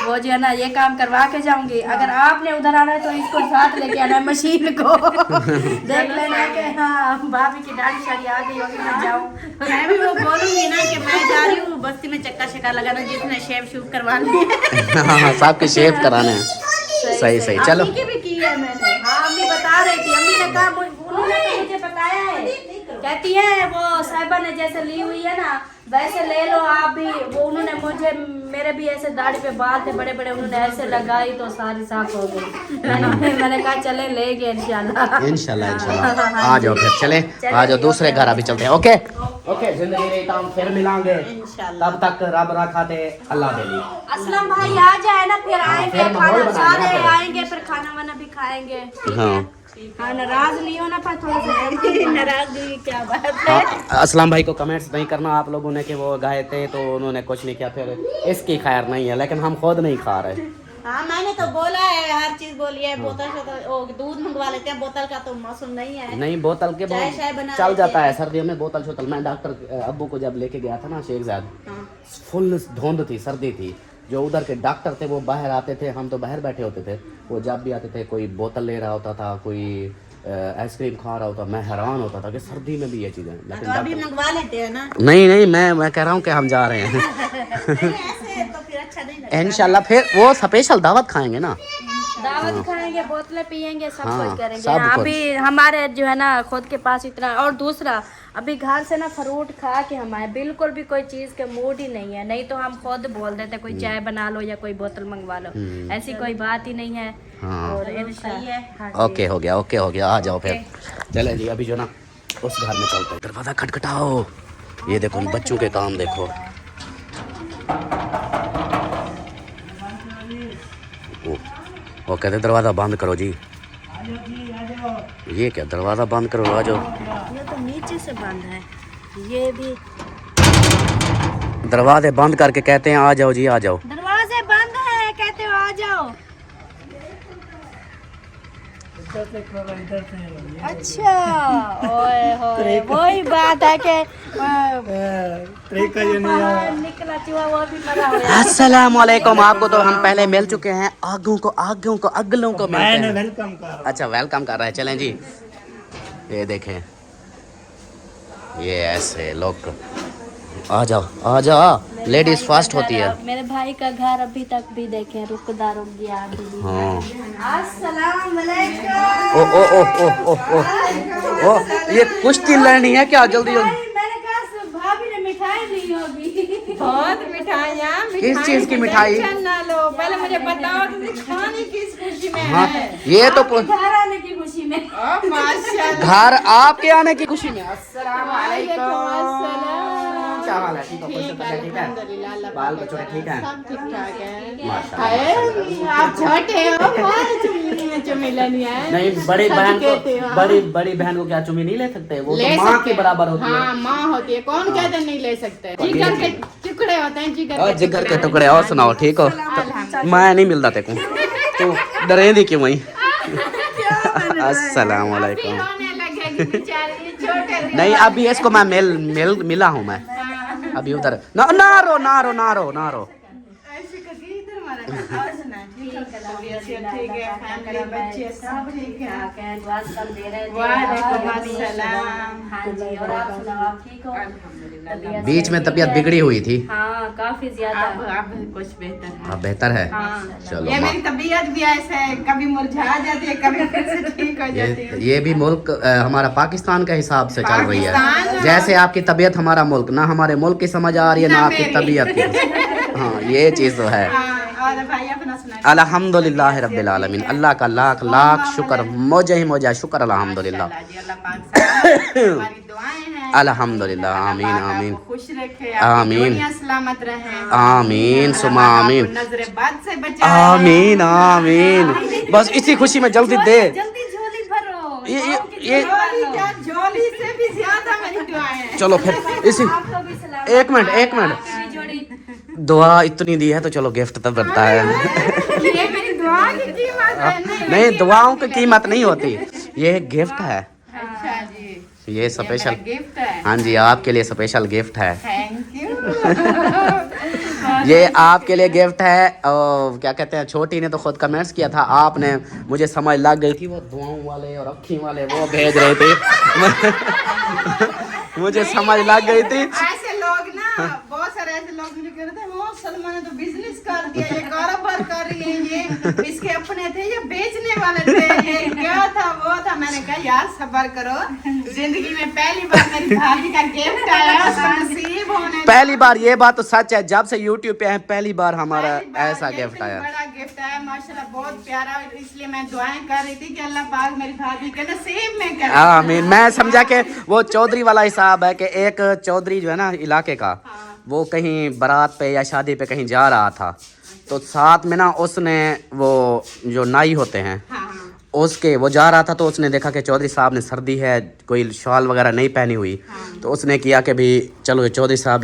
वो जो है ना ये काम करवा के जाऊंगी। अगर आपने उधर आना है तो इसको साथ लेके आना है, मशीन को देख लेना कि हाँ भाभी की दाढ़ी शाड़ी आ गई होगी, मैं जाऊँ। मैं भी वो बोलूंगी ना कि मैं जा रही हूँ बस्ती में चक्का शक्का लगाना, जिसने शेव शूव करवानी है। हाँ साहब के शेव कराने हैं। सही चलो। अम्मी की भी की है मैंने। हाँ अम्मी बता रही थी, अम्मी ने कहा उन्होंने तो मुझे बताया है, कहती है वो साहिबा ने जैसे ली हुई है ना वैसे ले लो आप भी। वो उन्होंने मुझे, मेरे भी ऐसे दाढ़ी पे बाल थे बड़े बड़े, उन्होंने ऐसे लगाई तो सारी साफ हो गई। मैंने कहा चले लेंगे इंशाल्लाह। आ जाओ फिर चले, आ जाओ दूसरे घर अभी चलते हैं। ओके जिंदगी रही तो हम फिर मिलांगे, तब तक रब रखाते अल्लाह दे ली। असलम भाई आ जाए ना, फिर आएंगे, खाना सारे आएंगे, फिर खाना वाना भी खाएंगे। हाँ नाराज नहीं होना पर थोड़ा सा नाराजगी क्या बात है। असलम भाई को कमेंट्स नहीं करना आप लोगों ने कि वो गए थे तो उन्होंने कुछ नहीं किया, फिर इसकी खैर नहीं है, लेकिन हम खुद नहीं खा रहे। हाँ मैंने तो बोला है, हर चीज बोली है। बोतल से दूध मंगवा लेते हैं, बोतल का तो मौसम नहीं है। नहीं बोतल के चाय शाय बना चल लेते जाता हैं। है सर्दियों में बोतल शोतल। मैं डॉक्टर अब्बू को जब लेके गया था ना शेखजाद, फुल धुंध थी, सर्दी थी। जो उधर के डॉक्टर थे वो बाहर आते थे, हम तो बाहर बैठे होते थे। वो जब भी आते थे कोई बोतल ले रहा होता था, कोई आइसक्रीम खा रहा होता, मैं हैरान होता था कि सर्दी में भी ये चीज़ें। लेकिन तो अभी मंगवा लेते हैं ना। नहीं मैं कह रहा हूँ कि हम जा रहे हैं। ऐसे तो फिर अच्छा नहीं लगता। इंशाल्लाह फिर वो स्पेशल दावत खाएंगे ना, दावत खाएंगे, बोतलें पियेंगे, सब हाँ, कुछ करेंगे। सब कुछ। अभी हमारे जो है ना खुद के पास इतना, और दूसरा अभी घर से ना फ्रूट खा के हमारे बिल्कुल भी कोई चीज़ के मूड ही नहीं है। नहीं तो हम खुद बोल देते कोई चाय बना लो या कोई बोतल मंगवा लो, ऐसी कोई बात ही नहीं है। हाँ। और इंशाल्लाह ओके हो गया आ जाओ फिर चले जी। अभी जो ना उस घर में चलते हैं, दरवाज़ा खटखटाओ। ये देखो उन बच्चों के काम देखो। वो कहते दरवाज़ा बंद करो जी। ये क्या दरवाज़ा बंद करो, आ जाओ। ये तो नीचे से बंद है, ये भी दरवाजे बंद करके कहते हैं आ जाओ जी आ जाओ। दरवाजे बंद है, कहते हो आ जाओ। अच्छा ओए होए वही बात है कि निकला चूहा वो भी मरा हुआ। अस्सलाम वालेकुम। आपको तो हम पहले मिल चुके हैं, आगों को अगलों को मिलते हैं। वेलकम कर। अच्छा वेलकम कर रहे हैं, चलें जी। ये देखें ये ऐसे लोग आ जाओ लेडीज फास्ट होती है। मेरे भाई का घर अभी तक भी देखे रुक गया अभी भी। हाँ अस्सलाम वालेकुम। ओ ओ ओ ओ ओ ओ ओ ये कुश्ती लड़नी है क्या? जल्दी जल्दी। मैंने कहा भाभी ने मिठाई दी होगी। बहुत मिठाइयाँ। किस चीज की मिठाई? टेंशन ना लो, पहले मुझे बताओ कि खाने किस खुशी में हाँ है। ये तो घर आने की खुशी में। ओ माशाल्लाह। घर आपके आने की खुशी में। अस्सलाम वालेकुम। अस्सलाम। क्या हाल है? ठीक हो? खुश हो? ठीक है? बाल बच्चे ठीक हैं? सब ठीक ठाक है। माशाल्लाह। आप छोटे हो, बहुत चुमिलन है। नहीं बड़ी बहन कहते को हो। बड़ी बहन को क्या चुम्मी नहीं ले सकते? वो ले तो माँ सकते के बराबर होती है। हाँ माँ होती है, कौन कहते नहीं ले सकते। जिगर के टुकड़े होते हैं, और जिगर के टुकड़े। और सुनाओ ठीक हो? मैं नहीं मिलता तेको, तू डरेंदी क्यों वही? अस्सलाम वालेकुम। होने लगेगी बेचारी, छोटे थे। नहीं अभी इसको मैं मिला हूँ मैं अभी उधर। ना रो। ऐसे करके इधर मारा। और सुना, ठीक है, फैमिली बच्चे सब ठीक है। वालेकुम अस्सलाम। हाँ जी, और आप सुनाओ, आप ठीक हो? बीच में तबीयत बिगड़ी हुई थी, हाँ काफी ज्यादा। अब कुछ बेहतर है। अब बेहतर है। हाँ। चलो ये माँ। मेरी तबीयत भी ऐसे है, कभी मुरझा जाती है, कभी फिर से ठीक हो जाती है। ये भी मुल्क हमारा पाकिस्तान के हिसाब से चल रही है। पाकिस्तान। जैसे आपकी तबीयत हमारा मुल्क, ना हमारे मुल्क की समझ आ रही है ना ना आपकी मेरी। तबीयत की। हाँ ये चीज़ तो है। हाँ, और भाई अपना सुना। अल्हम्दुलिल्लाह रब्बिल आलमीन। अल्लाह का लाख लाख शुक्र, मौजा शुक्र अल्हम्दुलिल्लाह। अल्लाह पाक साथ है, हमारी दुआएं हैं। अल्हम्दुलिल्लाह, आमीन अल्लाह पाक आमीन आपको खुश रखे, आमीन। आपकी दुनिया सलामत रहे। आमीन सुमा आमीन नजरे बद से बचाए। आमीन आमीन। बस इसी खुशी में जल्दी दे। जल्दी झोली भरो। ये झोली क्या, झोली से भी ज्यादा मेरी दुआएं हैं। चलो फिर इसी आपको भी सलाम। एक मिनट आपकी भी जोड़ी। दुआ इतनी दी है तो चलो गिफ्ट तो बनता है। ये मेरी दुआ की कीमत है। नहीं दुआओं की कीमत नहीं होती, ये गिफ्ट है। अच्छा जी, ये स्पेशल गिफ्ट है। हाँ जी आपके लिए स्पेशल गिफ्ट है। Thank you. ये आपके लिए गिफ्ट है। और क्या कहते हैं, छोटी ने तो खुद कमेंट्स किया था, आपने मुझे समझ लग गई थी, वो दुआओं वाले और अखी वाले वो भेज रहे थे। मुझे समझ लग गई थी। ऐसे लोग ना, बहुत सारे ऐसे लोग मुझे कह रहे थे, वो सलमा ने तो बिजनेस कर दिया, ये कारोबार कर रही है, ये इसके अपने थे, ये बेचने वाले थे, ये क्या था वो था। मैंने कहा यार सब्र करो, जिंदगी में पहली बार मेरी भाभी का गिफ्ट आया, उसका नसीब होने दो। पहली बार, ये बात तो सच है, जब से YouTube पे है पहली बार हमारा पहली बार ऐसा ये गिफ्ट इतनी आया। बड़ा गिफ्ट आया माशाल्लाह, बहुत प्यारा। इसलिए मैं दुआएं कर रही थी कि अल्लाह पाक मेरी भाभी के नसीब में करे। आमीन। मैं समझा कि वो चौधरी वाला हिसाब है कि एक चौधरी जो है ना इलाके का, वो कहीं बारात पे या शादी पे कहीं जा रहा था, तो साथ में ना उसने वो जो नाई होते हैं उसके, वो जा रहा था तो उसने देखा कि चौधरी साहब ने सर्दी है, कोई शॉल वगैरह नहीं पहनी हुई, तो उसने किया कि भी चलो चौधरी साहब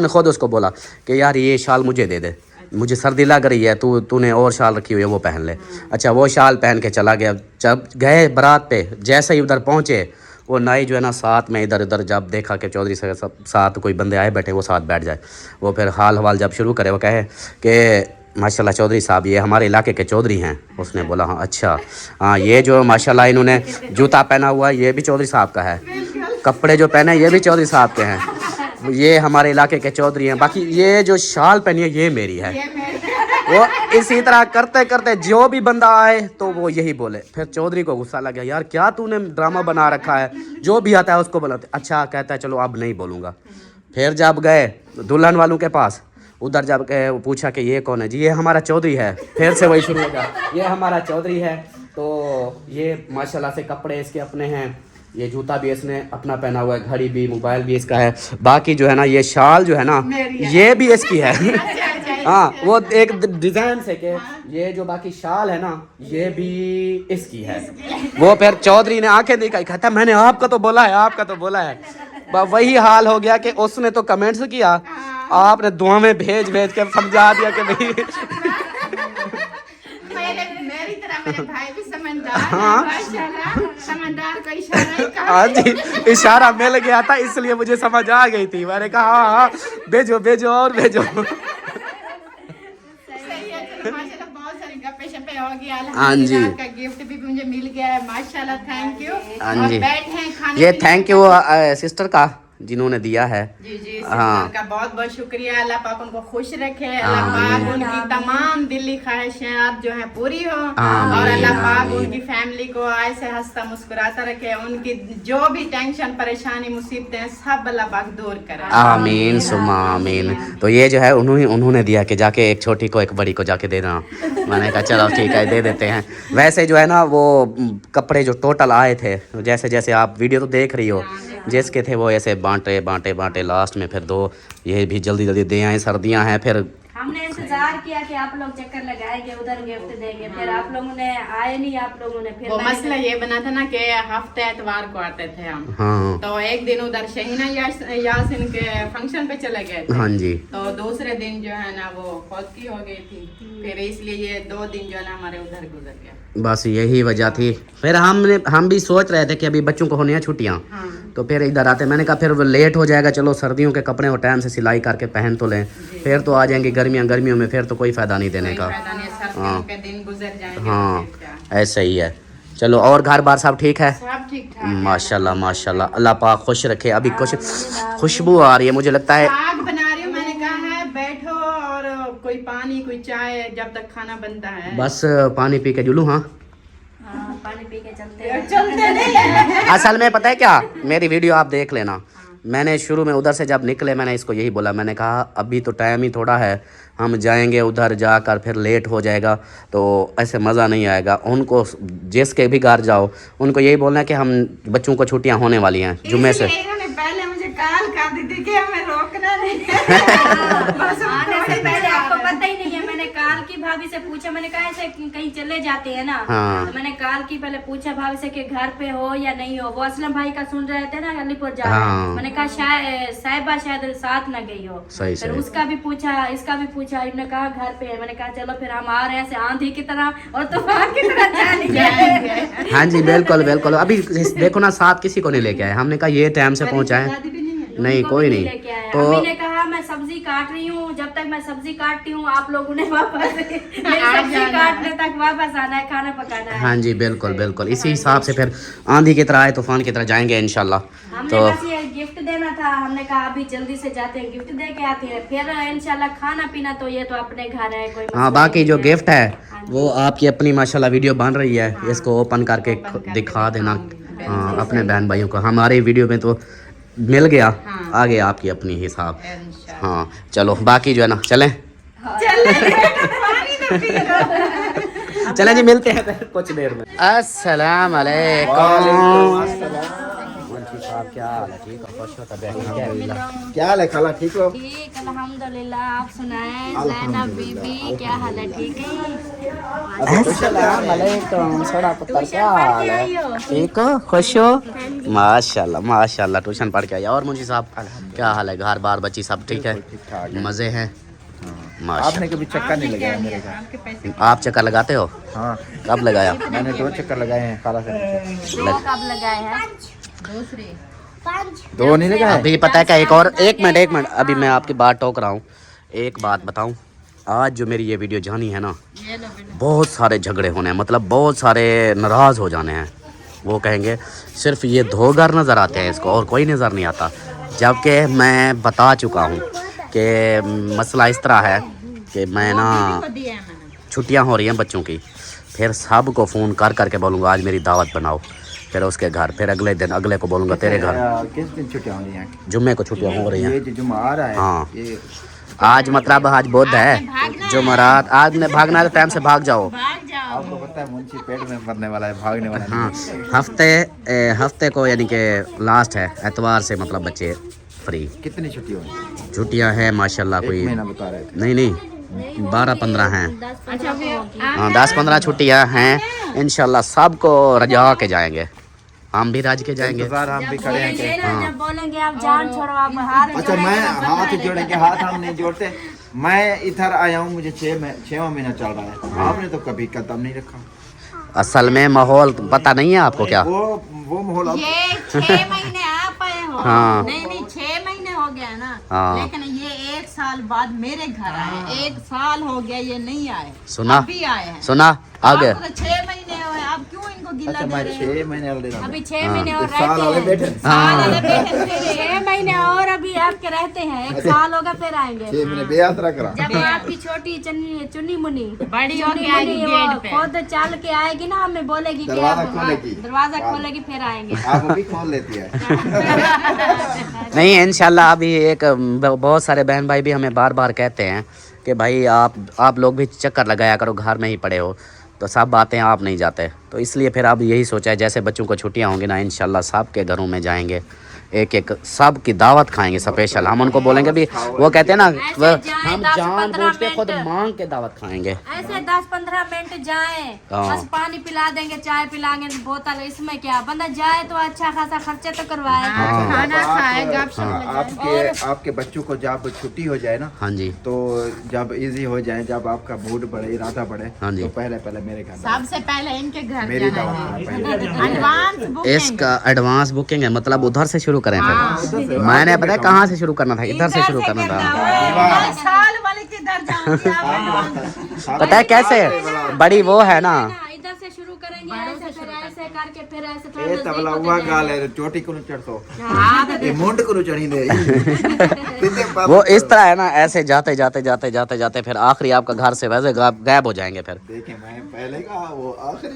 ने खुद उसको बोला कि यार ये शाल मुझे दे दे, मुझे सर्दी लग रही है, तूने और शाल रखी हुई है वो पहन ले। अच्छा वो शाल पहन के चला गया। जब गए बारात पे, जैसे ही उधर पहुँचे, वो नाई जो है ना साथ में इधर उधर जब देखा कि चौधरी से साथ कोई बंदे आए बैठे, वो साथ बैठ जाए, वो फिर हाल हवाल जब शुरू करे, वो कहे कि माशाल्लाह चौधरी साहब ये हमारे इलाके के चौधरी हैं। उसने बोला हाँ अच्छा, हाँ ये जो माशाल्लाह इन्होंने जूता पहना हुआ है ये भी चौधरी साहब का है, कपड़े जो पहने ये भी चौधरी साहब के हैं, ये हमारे इलाके के चौधरी हैं, बाकी ये जो शाल पहनी है ये मेरी है। वो इसी तरह करते करते जो भी बंदा आए तो वो यही बोले। फिर चौधरी को गुस्सा लग गया, यार क्या तूने ड्रामा बना रखा है, जो भी आता है उसको बुलाते। अच्छा कहता है चलो अब नहीं बोलूँगा। फिर जब गए दुल्हन वालों के पास, उधर जब गए वो पूछा कि ये कौन है जी, ये हमारा चौधरी है। फिर से वही शुरू हो गया, ये हमारा चौधरी है, तो ये माशाल्लाह से कपड़े इसके अपने हैं, ये जूता भी इसने अपना पहना हुआ है, घड़ी भी, मोबाइल भी इसका है, बाकी जो है ना ये शाल जो है ना ये भी इसकी है। हाँ वो एक डिजाइन से के ये जो बाकी शाल है ना ये भी इसकी है। वो फिर चौधरी ने आंखें दिखाई, कहता मैंने आपका तो बोला है, आपका तो बोला है। वही हाल हो गया कि उसने तो कमेंट्स किया, आपने दुआ में भेज कर समझा दिया कि भाई मेरी तरह मेरे भाई भी समझदार हैं, माशाल्लाह, समझदार का इशारा ही कहा। हाँ जी इशारा मिल गया था इसलिए मुझे समझ आ गई थी। मैंने कहा हाँ भेजो भेजो और भेजो। सही है, चलो माशाल्लाह बहुत सारी गप्पे शप्पे हो गई। हाँ जी। अल्हम्दुलिल्लाह का गिफ्ट भी मुझे मिल गया है माशाल्लाह, थैंक यू। हाँ जी। बैठे हैं खाने ये पीने थैंक यू सिस्टर का, जिन्होंने दिया है। जी जी हाँ। सिस्टर का बहुत बहुत शुक्रिया। अल्लाह पाक उनको खुश रखे, अल्लाह पाक उनकी तमाम दिली ख्वाहिशात जो है पूरी हो, और अल्लाह पाक उनकी फैमिली को ऐसे हंसता मुस्कुराता रखे, उनकी जो भी टेंशन परेशानी मुसीबतें सब अल्लाह पाक दूर करे। आमीन सुमा आमीन। तो ये जो है उन्होंने दिया कि जाके एक छोटी को एक बड़ी को जाके दे देना। मैंने कहा चलो ठीक है दे देते हैं। वैसे जो है ना वो कपड़े जो टोटल आए थे, जैसे जैसे आप वीडियो तो देख रही हो, जिसके थे वो ऐसे बांटे लास्ट में फिर 2 ये भी जल्दी जल्दी दे आए। सर्दियां हैं, फिर हमने इंतजार किया कि आप लोग चक्कर लगाएंगे, उधर गिफ्ट देंगे, फिर आप लोगों ने आए नहीं। आप लोगों ने फिर वो मसला ये बना था ना कि हफ्ते एतवार को आते थे हम, हाँ तो एक दिन उधर शहीना यासिन के फंक्शन पे चले गए थे। हाँ जी। तो दूसरे दिन जो है ना वो फौतगी हो गई थी, फिर इसलिए ये 2 दिन जो है ना हमारे उधर गुजर गया। बस यही वजह थी। फिर हम भी सोच रहे थे कि अभी बच्चों को होनी है छुट्टियाँ, तो फिर इधर आते। मैंने कहा फिर लेट हो जाएगा, चलो सर्दियों के कपड़े वो टाइम से सिलाई करके पहन तो लें, फिर तो आ जाएंगी गर्मियों में, फिर तो कोई फ़ायदा नहीं देने का। सर्दियों के दिन गुजर जाएंगे। हाँ ऐसा ही है। चलो और घर बार सब ठीक है? सब ठीक ठाक। माशाल्लाह माशाल्लाह, अल्लाह पाक खुश रखे। अभी कुछ खुशबू आ रही है, मुझे लगता है साग बना रही हूँ, मैंने कहा है बैठो और कोई पानी कोई चाय जब तक खाना बनता है। बस पानी पी के जुलूँ। हाँ पानी पी के चलते चलते नहीं। असल में पता है क्या, मेरी वीडियो आप देख लेना। मैंने शुरू में उधर से जब निकले मैंने इसको यही बोला, मैंने कहा अभी तो टाइम ही थोड़ा है, हम जाएंगे उधर जाकर फिर लेट हो जाएगा तो ऐसे मज़ा नहीं आएगा। उनको जिसके भी घर जाओ उनको यही बोलना है कि हम बच्चों को छुट्टियां होने वाली हैं जुम्मे से। इन्होंने पहले मुझे कॉल कर दी थी कि हमें रोकना नहीं बस आने से पहले आपको पता ही नहीं है। मैंने काल की भाभी से पूछा, मैंने कहा ऐसे कहीं चले जाते हैं ना, हाँ। तो मैंने काल की पहले पूछा भाभी से कि घर पे हो या नहीं हो। वो असलम भाई का सुन रहे थे ना अलीपुर जा रहे हैं। हाँ। मैंने कहा शायद साहिबा शायद साथ न गई हो। सही फिर सही। उसका भी पूछा, इसका भी पूछा, इन्होंने कहा घर पे है। मैंने कहा चलो फिर हम आ रहे हैं, ऐसे आंधी की तरह और तूफान की तरह जाएंगे। हाँ जी बिल्कुल बिल्कुल। अभी देखो ना साथ किसी को नहीं लेके आए, हमने कहा ये टाइम से पहुँचा है, नहीं कोई नहीं। तो अम्मी ने कहा मैं सब्जी काट रही हूँ, जब तक मैं सब्जी काटती हूँ आप लोगों ने वापस सब्जी काटने तक वापस आना है, खाना पकाना है। हाँ जी बिल्कुल बिल्कुल। इसी हिसाब से फिर आंधी की तरह आए तूफान की तरह जाएंगे इंशाल्लाह। हमने तो बस ये गिफ्ट देना था, हमने कहा अभी जल्दी से जाते हैं गिफ्ट दे के आते हैं, फिर इंशाल्लाह खाना पीना तो ये तो अपने घर है कोई हाँ बाकी जो गिफ्ट है वो आपकी अपनी माशाल्लाह वीडियो बन रही है, इसको ओपन करके दिखा देना हाँ अपने बहन भाइयों को। हमारे वीडियो में तो मिल गया, आगे आपकी अपनी हिसाब। हाँ चलो बाकी जो है ना चलें चलें जी, मिलते हैं फिर कुछ देर में। अस्सलाम वालेकुम। क्या हाल है? ठीक हो? खुश हो? तबीयत क्या हाल है खाला, ठीक हो? ठीक अल्हम्दुलिल्लाह। आप सुनाएं ज़ैनब बीबी क्या हाल है? ठीक है। अस्सलाम वालेकुम। सोना पुत्र क्या हाल है? ठीक हो? खुश हो? माशाल्लाह माशाल्लाह। ट्यूशन पढ़ के आया। और मुझे साहब क्या हाल है? घर बार बच्ची सब ठीक है? मज़े हैं? आपने कभी चक्कर नहीं लगाया मेरे घर? आप चक्कर लगाते हो? हाँ कब लगाया? मैंने 2 चक्कर लगाए हैं खाला से। कब लगाए हैं? 2 नहीं लगाए? अभी पता है क्या, एक मिनट अभी मैं आपकी बात टोक रहा हूँ। एक बात बताऊँ, आज जो मेरी ये वीडियो जानी है ना, बहुत सारे झगड़े होने हैं, मतलब बहुत सारे नाराज़ हो जाने हैं। वो कहेंगे सिर्फ ये 2 घर नज़र आते हैं इसको और कोई नज़र नहीं आता, जबकि मैं बता चुका हूँ कि मसला इस तरह है कि मैं ना छुट्टियां हो रही हैं बच्चों की, फिर सब को फ़ोन कर करके बोलूँगा आज मेरी दावत बनाओ, फिर उसके घर, फिर अगले दिन अगले को बोलूँगा तेरे घर। किस दिन छुट्टियां हो रही हैं? जुम्मे को छुट्टियां हो रही हैं। ये जो जुम्मा आ रहा है, हाँ। ये आज मतलब आज बुध है, जुमेरात, आज ने भागना है तो टाइम से भाग जाओ। आपको पता है मुंशी पेट में मरने वाला है, भागने वाला है। हाँ हफ्ते को यानी कि लास्ट है, एतवार से मतलब बच्चे फ्री। कितनी छुट्टी होगी? छुट्टियां हैं माशाल्लाह, कोई महीना बता रहे थे। नहीं 12-15 हैं। 10-15 हाँ 10-15 छुट्टियां हैं इंशाल्लाह। सबको रजा के जाएंगे, हम भी राज के जाएंगे। इंतजार हम भी खड़े हैं कि जब बोलेंगे आप जान छोड़ो, आप हाथ अच्छा मैं हाथ जोड़ेंगे, हाथ हम नहीं जोड़ते। मैं इधर आया हूँ, मुझे 6वां महीना चल रहा है, आपने तो कभी कदम नहीं रखा। असल में माहौल पता नहीं है आपको क्या? वो माहौल अब ये 6 महीने आप आए हो। हाँ। नहीं 6 महीने हो गया ना। हाँ। लेकिन ये 1 साल बाद मेरे घर आए, 1 साल हो गया ये नहीं आए, सुना अभी आए हैं। सुना आगे। आपको तो 6 महीने हुए, आप क्यों इनको को गिला अच्छा मैं 6 महीने वाले देना अभी 6 महीने और साल रहते वाले हैं। बैठे साल वाले बैठे फिर 6 महीने और अभी आपके रहते हैं, 1 साल होगा फिर आएंगे। 6 महीने बेयात्रा करा जब आपकी छोटी चुन्नी मुनी बड़ी चुन्नी होके आएगी मुनी वो गेट पे। खुद चल के आएगी ना, हमें बोलेगी कि दरवाजा अब खोलेगी। दरवाजा खोलेगी फिर आएंगे। आप भी खोल लेती है नहीं इंशाल्लाह अभी एक बहुत सारे बहन भाई भी हमें बार बार कहते हैं कि भाई आप लोग भी चक्कर लगाया करो, घर में ही पड़े हो तो सब बातें आप नहीं जाते, तो इसलिए फिर अब यही सोचा है जैसे बच्चों को छुट्टियां होंगी ना इंशाल्लाह सब के घरों में जाएंगे, एक एक सब की दावत खाएंगे स्पेशल। हम उनको बोलेंगे भी, वो कहते हैं ना हम जान बूझ के खुद मांग के दावत खाएंगे। ऐसे 10-15 मिनट जाए, बस पानी पिला देंगे, चाय पिलाएंगे, बोतल, इसमें क्या बंदा जाए तो अच्छा खासा खर्चे तो करवाए, खाना खाए आपके बच्चों को जब छुट्टी हो जाए ना, हाँ जी, तो जब इजी हो जाए, जब आपका मूड बढ़े, इरादा बढ़े, हाँ जी, तो पहले मेरे घर सबसे पहले इनके घर मेरी जाना दावत है। पहले एडवांस बुकिंग इसका एडवांस बुकिंग है, मतलब उधर से शुरू करें फिर। मैंने पता है कहाँ से शुरू करना था, इधर से शुरू करना था। साल वाले के घर जाऊंगी आप। पता है कैसे, बड़ी वो है ना, इधर से शुरू करेंगे, ऐसे फिर ऐसे करके फिर ऐसे ए थोड़ा तबला नजदीक हुआ होते गाल है चोटी को चढ़तो ये मुंड को चढ़ी दे वो इस तरह है ना, ऐसे जाते जाते जाते जाते जाते फिर आखिरी आपका घर से वैसे गायब हो जाएंगे फिर। देखे मैं पहले कहा वो आखिरी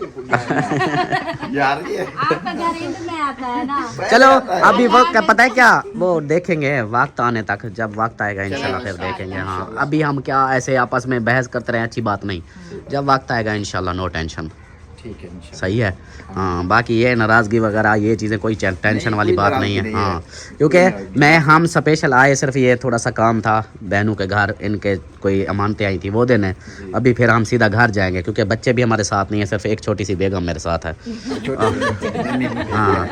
यार ये आपका घर इंद में आता है ना। चलो अभी वक्त पता है क्या, वो देखेंगे वक्त आने तक, जब वक्त आएगा इंशाल्लाह फिर देखेंगे। हाँ अभी हम क्या ऐसे आपस में बहस करते रहे, अच्छी बात नहीं, जब वक्त आएगा इंशाल्लाह नो टेंशन। ठीक है इंशाल्लाह। सही है। हाँ बाकी ये नाराज़गी वगैरह ये चीज़ें कोई टेंशन वाली बात नहीं है। हाँ क्योंकि हम स्पेशल आए, सिर्फ ये थोड़ा सा काम था, बहनों के घर इनके कोई अमानतें आई थी वो देने, अभी फिर हम सीधा घर जाएंगे क्योंकि बच्चे भी हमारे साथ नहीं है, सिर्फ एक छोटी सी बेगम मेरे साथ है। हाँ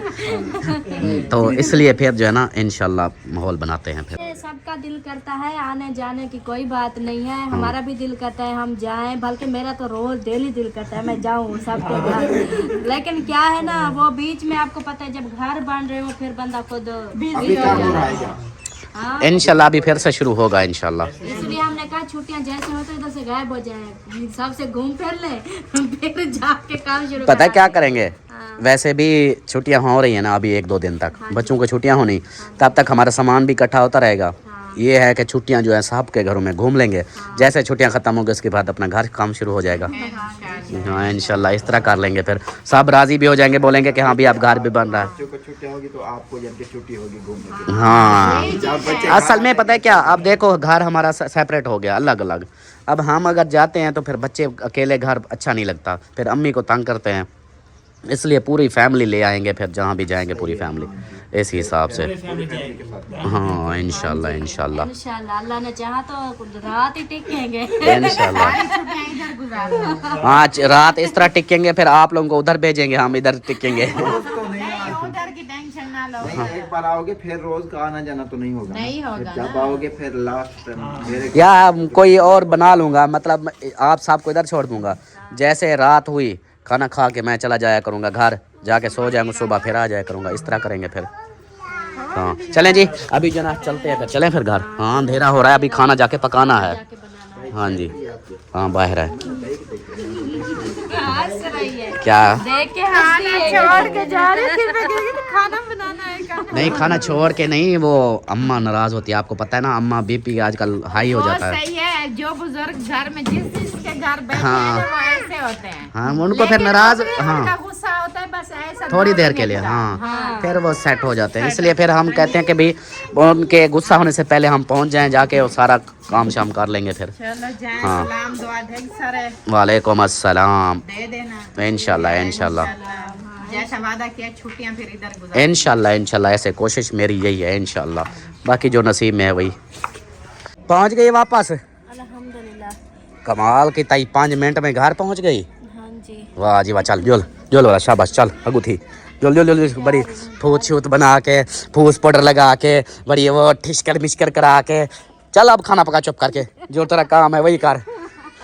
तो इसलिए फिर जो है ना इंशाल्लाह माहौल बनाते हैं फिर। सबका दिल करता है आने जाने की, कोई बात नहीं है, हमारा भी दिल करता है हम जाएं, बल्कि मेरा तो रोज डेली दिल करता है मैं जाऊं सबके घर, लेकिन क्या है ना वो बीच में आपको पता है जब घर बन रहे हो फिर बंदा खुद बिजी हो जाता है। हाँ इंशाल्लाह अभी फिर से शुरू होगा इंशाल्लाह। इसलिए हमने कहा छुट्टियां जैसे हो तो इधर से गायब हो जाए, सबसे घूम फिर ले फिर जाके काम शुरू पता है क्या करेंगे, हाँ। वैसे भी छुट्टियां हो रही है ना अभी 1-2 दिन तक, बच्चों को छुट्टियां होनी, तब तक हमारा सामान भी इकट्ठा होता रहेगा। ये है कि छुट्टियां जो है साहब के घरों में घूम लेंगे, जैसे छुट्टियां ख़त्म होंगी उसके बाद अपना घर काम शुरू हो जाएगा। हाँ इंशाल्लाह इस तरह कर लेंगे, फिर सब राज़ी भी हो जाएंगे, बोलेंगे कि हाँ भी आप घर भी बन रहा है। बच्चों को छुट्टी होगी तो आपको जब की छुट्टी होगी घूमने की। हाँ असल में पता है क्या, अब देखो घर हमारा सेपरेट हो गया, अलग अलग, अब हम अगर जाते हैं तो फिर बच्चे अकेले घर अच्छा नहीं लगता, फिर अम्मी को तंग करते हैं, इसलिए पूरी फैमिली ले आएंगे, फिर जहाँ भी जाएंगे पूरी फैमिली इस हिसाब से। हाँ इंशाल्लाह इंशाल्लाह इंशाल्लाह अल्लाह ने चाहा तो रात ही टिकेंगे इंशाल्लाह। हाँ रात इस तरह टिकेंगे, फिर आप लोगों को उधर भेजेंगे, हम इधर टिकेंगे। उधर की टेंशन ना लो। नहीं एक बार आओगे फिर रोज का आना जाना तो नहीं होगा। नहीं होगा जब आओगे फिर लास्ट मेरे या कोई और बना लूँगा, मतलब आप सबको इधर छोड़ दूँगा, जैसे रात हुई खाना खा के मैं चला जाया करूँगा घर, जाके सो जाएंगे, सुबह फिर आ जाया करूँगा, इस तरह करेंगे फिर। हाँ चलें जी अभी जना चलते हैं, फिर चलें फिर घर। हाँ अंधेरा हो रहा है, अभी खाना जाके पकाना है। हाँ जी हाँ बाहर है क्या, देख के खाना छोड़ के जा रहे थे, खाना बनाना है नहीं खाना छोड़ के नहीं, वो अम्मा नाराज होती है, आपको पता है ना, अम्मा बीपी आजकल हाई हो जाता है। सही है, जो बुजुर्ग घर में जिसके घर बैठे हाँ। हैं वो ऐसे होते हैं। हाँ उनको फिर नाराज, उनका हाँ गुस्सा होता है बस ऐसा थोड़ी देर के लिए, हाँ फिर वो सेट हो जाते हैं, इसलिए फिर हम कहते हैं कि भाई उनके गुस्सा होने से पहले हम पहुंच जाएं, जाके वो सारा काम शाम कर लेंगे फिर। चलो जाए, हाँ। सलाम दुआ ढेर सारे वालेकुम अस्सलाम। दे देना इंशाल्लाह इंशाल्लाह जैसा वादा किया छुट्टियां फिर इधर गुजार। इंशाल्लाह इंशाल्लाह ऐसे कोशिश मेरी यही है इंशाल्लाह, बाकी जो नसीब में है वही। पहुंच गई वापस, अल्हम्दुलिल्लाह। कमाल की ताई 5 मिनट में घर पहुंच गई। हाँ जी वाह जी वाह, चल जोल जोल वाला शाबाश, चल अगू थी जोल जोल जोल, बड़ी फूस छूत बना के, फूस पाउडर लगा के, बड़ी वो ठिशकर मिशकर करा के, चल अब खाना पका चुप करके, जो तेरा काम है वही कर।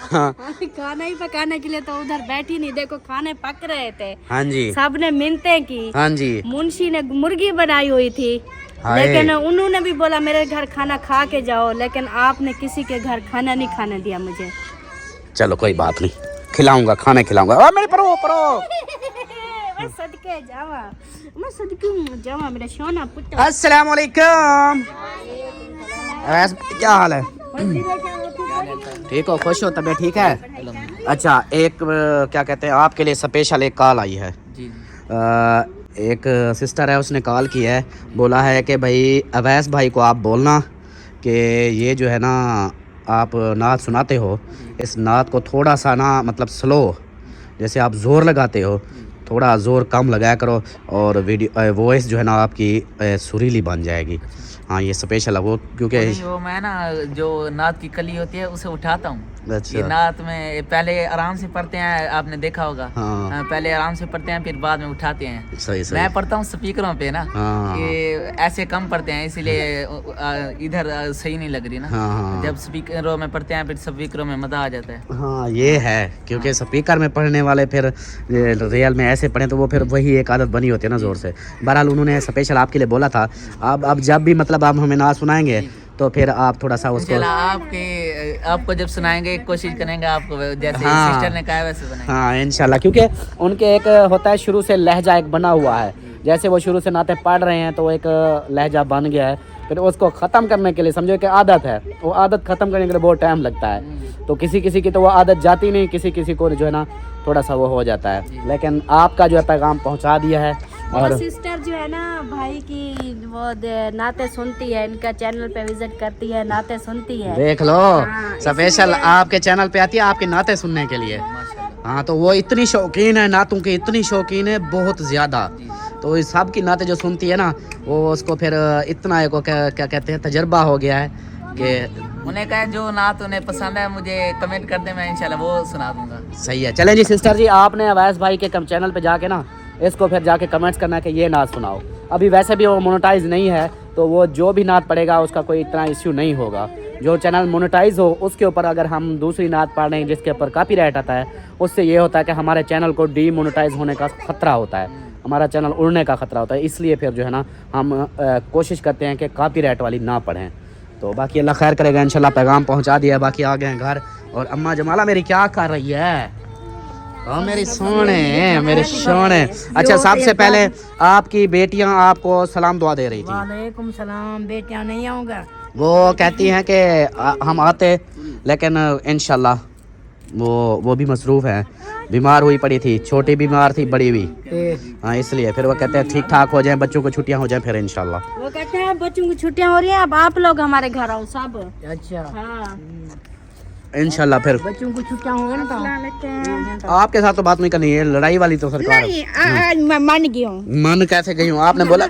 हाँ खाना ही पकाने के लिए तो उधर बैठी नहीं, देखो खाने पक रहे थे, हाँ जी सबने मिन्नतें की, हाँ जी मुंशी ने मुर्गी बनाई हुई थी, हाय। लेकिन उन्होंने भी बोला मेरे घर खाना खा के जाओ, लेकिन आपने किसी के घर खाना नहीं खाने दिया मुझे। चलो कोई बात नहीं, खिलाऊंगा, खाना खिलाऊंगा। मेरे परो परो मैं सदके जावा मेरा सोना पुत्र। अस्सलाम वालेकुम। अवैस क्या हाल है? ठीक हो, खुश हो, तबीयत ठीक है? अच्छा, एक क्या कहते हैं आपके लिए स्पेशल एक कॉल आई है। एक सिस्टर है, उसने कॉल की है, बोला है कि भाई अवैस भाई को आप बोलना कि ये जो है ना आप नात सुनाते हो, इस नात को थोड़ा सा ना मतलब स्लो, जैसे आप ज़ोर लगाते हो थोड़ा ज़ोर कम लगाया करो और वीडियो वॉइस जो है ना आपकी सुरीली बन जाएगी। हाँ, ये स्पेशल है वो, क्योंकि वो मैं ना जो नात की कली होती है उसे उठाता हूँ। अच्छा। ये नात में पहले आराम से पढ़ते हैं, आपने देखा होगा। हाँ। पहले आराम से पढ़ते हैं, फिर बाद में उठाते हैं। सही सही। मैं पढ़ता हूँ स्पीकरों पे ना। हाँ। ये ऐसे कम पढ़ते हैं, इसीलिए इधर सही नहीं लग रही ना। हाँ। जब स्पीकरों में पढ़ते हैं फिर स्पीकरों में मजा आ जाता है। हाँ, ये है, क्योंकि स्पीकर में पढ़ने वाले फिर रियल में ऐसे पढ़े तो वो फिर वही एक आदत बनी होती है ना ज़ोर से। बहरहाल उन्होंने स्पेशल आपके लिए बोला था। अब जब भी मतलब आप हमें ना सुनाएंगे तो फिर आप थोड़ा सा उसको आपको जब सुनाएंगे कोशिश करेंगे आपको जैसे हाँ। सिस्टर ने कहा वैसे बनाएंगे। हाँ इंशाल्लाह, क्योंकि उनके एक होता है शुरू से लहजा एक बना हुआ है, जैसे वो शुरू से नाते पढ़ रहे हैं तो एक लहजा बन गया है, फिर उसको ख़त्म करने के लिए समझो कि आदत है, वो आदत ख़त्म करने के लिए बहुत टाइम लगता है। तो किसी किसी की तो वो आदत जाती नहीं, किसी किसी को जो है ना थोड़ा सा वो हो जाता है। लेकिन आपका जो है पैगाम पहुँचा दिया है। और सिस्टर जो है ना भाई की वो नाते सुनती है, इनका चैनल पे विजिट करती है, नाते सुनती है। देख लो, स्पेशल आपके चैनल पे आती है आपके नाते सुनने के लिए। हाँ, तो वो इतनी शौकीन है नातों की, इतनी शौकीन है बहुत ज़्यादा। तो इस सब की नाते जो सुनती है ना, वो उसको फिर इतना एक क्या कहते हैं तजर्बा हो गया है कि उन्हें कहा जो नात उन्हें पसंद है मुझे कमेंट कर दे, मैं इंशाल्लाह वो सुना दूंगा। सही है। चलें जी सिस्टर जी, आपने अवैस भाई के चैनल पे जाके ना इसको फिर जाके कमेंट्स करना कि ये नात सुनाओ। अभी वैसे भी वो मोनेटाइज नहीं है, तो वो जो भी नात पड़ेगा उसका कोई इतना इश्यू नहीं होगा। जो चैनल मोनेटाइज हो उसके ऊपर अगर हम दूसरी नात पढ़ रहे हैं जिसके ऊपर कॉपीराइट आता है, उससे ये होता है कि हमारे चैनल को डीमोनेटाइज होने का ख़तरा होता है, हमारा चैनल उड़ने का ख़तरा होता है। इसलिए फिर जो है ना हम कोशिश करते हैं कि कॉपीराइट वाली ना पढ़ें। तो बाकी अल्लाह खैर करेगा, इंशाल्लाह पैगाम पहुँचा दिया। बाकी आ गए हैं घर, और अम्मा जमाला मेरी क्या कर रही है? हाँ मेरी सोने, मेरे सोने। अच्छा, सबसे पहले आपकी बेटियां आपको सलाम दुआ दे रही थी। वालेकुम सलाम। बेटियां नहीं आऊँगा, वो कहती हैं कि हम आते, लेकिन इंशाल्लाह वो भी मसरूफ़ हैं, बीमार हुई पड़ी थी, छोटी बीमार थी, बड़ी भी। हाँ, इसलिए फिर वो कहते हैं ठीक ठाक हो जाए, बच्चों को छुट्टियां हो जाए, फिर इंशाल्लाह। वो कहते हैं बच्चों की छुट्टियां हो रही हैं, अब आप लोग हमारे घर आओ सब। अच्छा हाँ, इंशाल्लाह फिर बच्चों को छुट्टियां होंगे ना तो आपके साथ तो बात नहीं करनी है, लड़ाई वाली तो सरकार आज मैं मान गई हूँ। मन कैसे गई हूँ? आपने बोला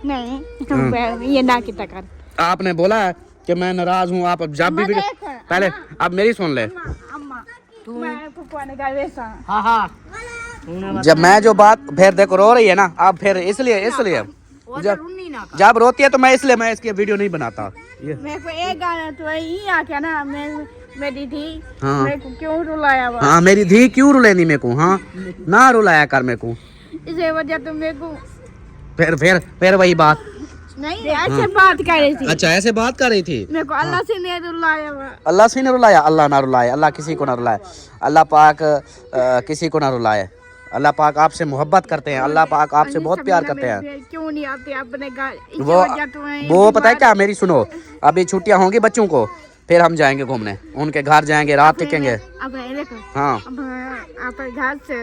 नहीं, ये ना कितना कर। आपने बोला कि मैं नाराज हूँ। आप जब भी पहले अब मेरी सुन ले, हाँ हाँ। जब मैं जो बात फिर देखो रो रही है ना, अब फिर इसलिए जब रोती है तो मैं इसकी वीडियो नहीं बनाता। ये मेरे को एक गाना तो यही आ गया ना, मेरी थी। हाँ। मेरे को क्यों रुलाया हुआ? हाँ, मेरी धी क्यों रुलेनी मेरे को? हाँ, ना रुलाया कर मेरे को। इसे वजह तो मेरे को फिर वही बात। नहीं ऐसे बात कर रही थी। अच्छा, ऐसे बात कर रही थी। मेरे को अल्लाह से नहीं रुलाया हुआ। अल्लाह से नहीं रुलाया? अल्लाह ना रुलाए, अल्लाह किसी को ना रुलाए, अल्लाह पाक किसी को ना रुलाए। अल्लाह पाक आपसे मोहब्बत करते हैं, अल्लाह पाक आपसे बहुत प्यार करते हैं। क्यों नहीं आते अपने घर? वो पता है क्या, मेरी सुनो, अभी छुट्टियां होंगी बच्चों को, फिर हम जाएंगे घूमने, उनके घर जाएंगे, रात टिकेंगे। अब देखो, हाँ, अब आप घर से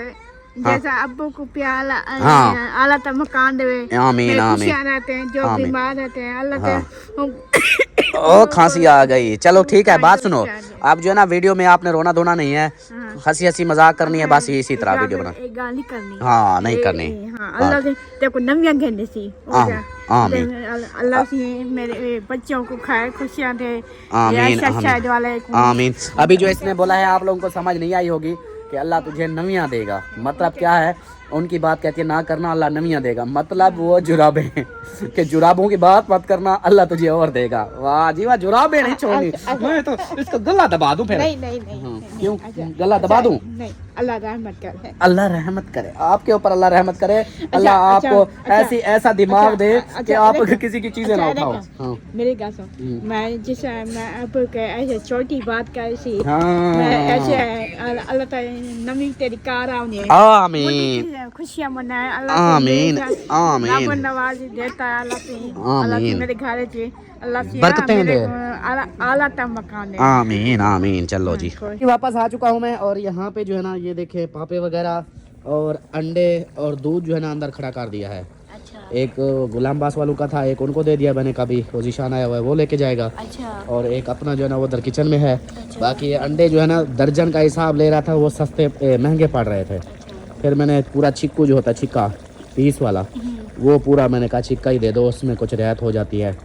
जैसा अब्बू को प्यार हाँ। अल्लाह तक मकान देवे। आमीन आमीन। खुशियाँ रहते हैं, जो आमीन। बीमार रहते हैं अल्लाह हाँ। के ओ खांसी आ गई। चलो ठीक है, बात सुनो, अब जो है ना वीडियो में आपने रोना धोना नहीं है, हंसी हंसी मजाक करनी है, बस इसी तरह वीडियो बना। एक गाली करनी। हाँ, नहीं करनी। हाँ, अल्लाह से देखो नमियां कहने सी। आमीन। अल्लाह से मेरे बच्चों को खाए, खुशियाँ दे। आमीन शायद वाले आमीन। अभी जो इसने बोला है आप लोगों को समझ नहीं आई होगी कि अल्लाह तुझे नमियाँ देगा, मतलब क्या है? उनकी बात कहती है ना करना, अल्लाह नमियाँ देगा, मतलब वो जुराबें कि जुराबों की बात मत करना, अल्लाह तुझे और देगा। वाह जी वाह, जुराबें नहीं छोड़नी। मैं तो इसको गला दबा दूं फिर। नहीं क्यों गला दबा दूं? नहीं, अल्लाह रहमत करे। अल्लाह रहमत करे आपके ऊपर, अल्लाह रहमत करे, अल्लाह आपको ऐसा दिमाग दे कि आप किसी की चीजें ना उठाओ। हाँ। मेरी बात सुन, मैं जैसे मैं आपको ऐसे छोटी बात कर सी, हाँ। मैं ऐसे अल्लाह ताला नमी तेरी कार आवनी है। आमीन खुशियाँ मनाए अल्लाह आमीन आमीन नवाजी देता है अल्लाह से आमीन मेरे घर से अल्लाह से बरकतें दे आला तम मकान है आमीन आमीन। चलो जी वापस आ चुका हूँ मैं और यहाँ पे जो है ना ये देखे पापे वगैरह और अंडे और दूध जो है ना अंदर खड़ा कर दिया है। अच्छा एक गुलाम बास वालों का था, एक उनको दे दिया मैंने, कभी वो जीशान आया हुआ है वो लेके जाएगा, अच्छा और एक अपना जो है ना वो उधर किचन में है। बाकी ये अंडे जो है ना दर्जन का हिसाब ले रहा था, वो सस्ते महंगे पड़ रहे थे। फिर मैंने पूरा छिक्कू जो होता है छिक्का 30 वाला वो पूरा मैंने कहा छिक्का ही दे दो, उसमें कुछ रियायत हो जाती है,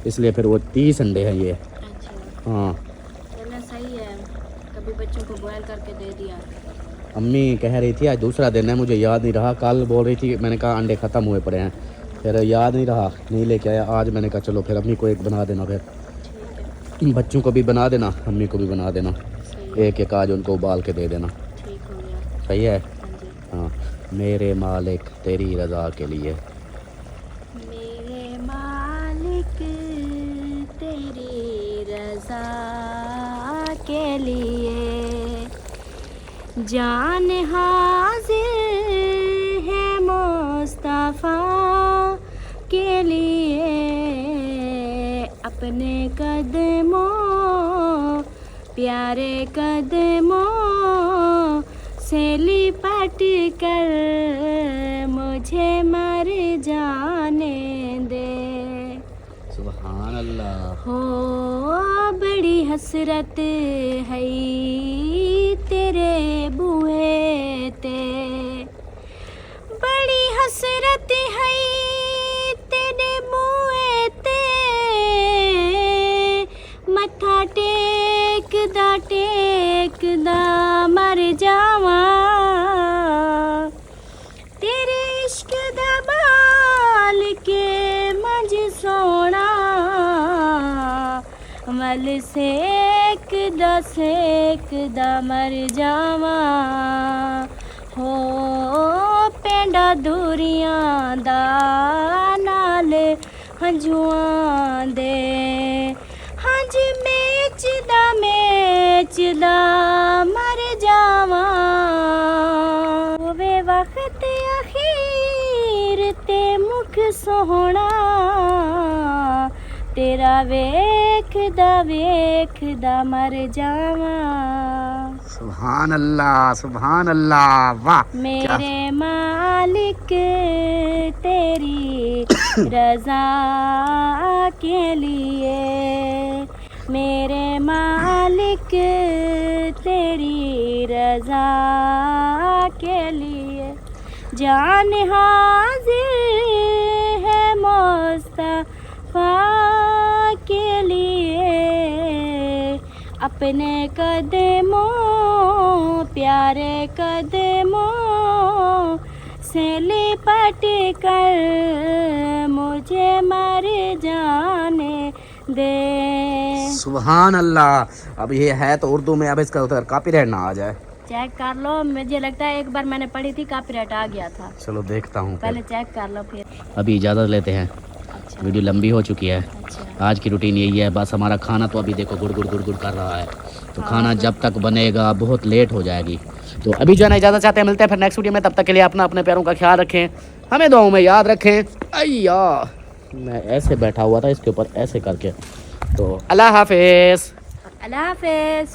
इसलिए फिर वो 30 अंडे हैं ये। अच्छा हाँ चलो सही है, कभी बच्चों को बॉयल करके दे दिया। अम्मी कह रही थी आज दूसरा दिन है, मुझे याद नहीं रहा, कल बोल रही थी, मैंने कहा अंडे ख़त्म हुए पड़े हैं, फिर याद नहीं रहा नहीं लेके आया। आज मैंने कहा चलो फिर अम्मी को एक बना देना, फिर बच्चों को भी बना देना, अम्मी को भी बना देना, एक एक आज उनको उबाल के दे देना। ठीक हो गया। सही है। हाँ जी। हाँ मेरे मालिक तेरी रज़ा के लिए, मेरे मालिक तेरी रज़ा के लिए जान हाजिर है मुस्तफ़ा के लिए, अपने कदमों प्यारे कदमों से लिपट कर मुझे मर जाने दे। सुभान अल्लाह। हो बड़ी हसरत है तेरे बुए ते, बड़ी हसरत है तेरे बुए ते, मत्था टेकदा मर जावा, तेरे इश्क दा बाल के मंझ सोना, मल सेकदा मर जावा, हो पेंडा दूरियां दा नाल हंजुआं दे, हंज मेचदा मर जावा, वे वक्त अखीर ते मुख सोहना, तेरा वेखदा मर जावा। सुभान अल्लाह वाह। मेरे मालिक तेरी रज़ा के लिए, मेरे मालिक तेरी रज़ा के लिए जान हाजिर है मुस्तफ़ा के लिए, अपने कदमों प्यारे कदमों से लिपट कर मुझे मर जाने दे। सुभान अल्लाह। अब ये है तो उर्दू में, अब इसका उधर कॉपीराइट ना आ जाए। चेक कर लो, मुझे लगता है एक बार मैंने पढ़ी थी कॉपीराइट आ गया था। चलो देखता हूँ पहले चेक कर लो फिर। अभी इजाज़त लेते हैं, अच्छा वीडियो लंबी हो चुकी है। अच्छा आज की रूटीन यही है बस। हमारा खाना तो अभी देखो गुड़ कर रहा है, तो खाना जब तक बनेगा बहुत लेट हो जाएगी। तो अभी जो है ना इजाज़त चाहते हैं, मिलते हैं फिर नेक्स्ट वीडियो में। तब तक के लिए अपने पैरों का ख्याल रखें, हमें दुआओं में याद रखें। अय्या मैं ऐसे बैठा हुआ था इसके ऊपर ऐसे करके। तो अल्लाह हाफिज़। अल्लाह हाफिज़।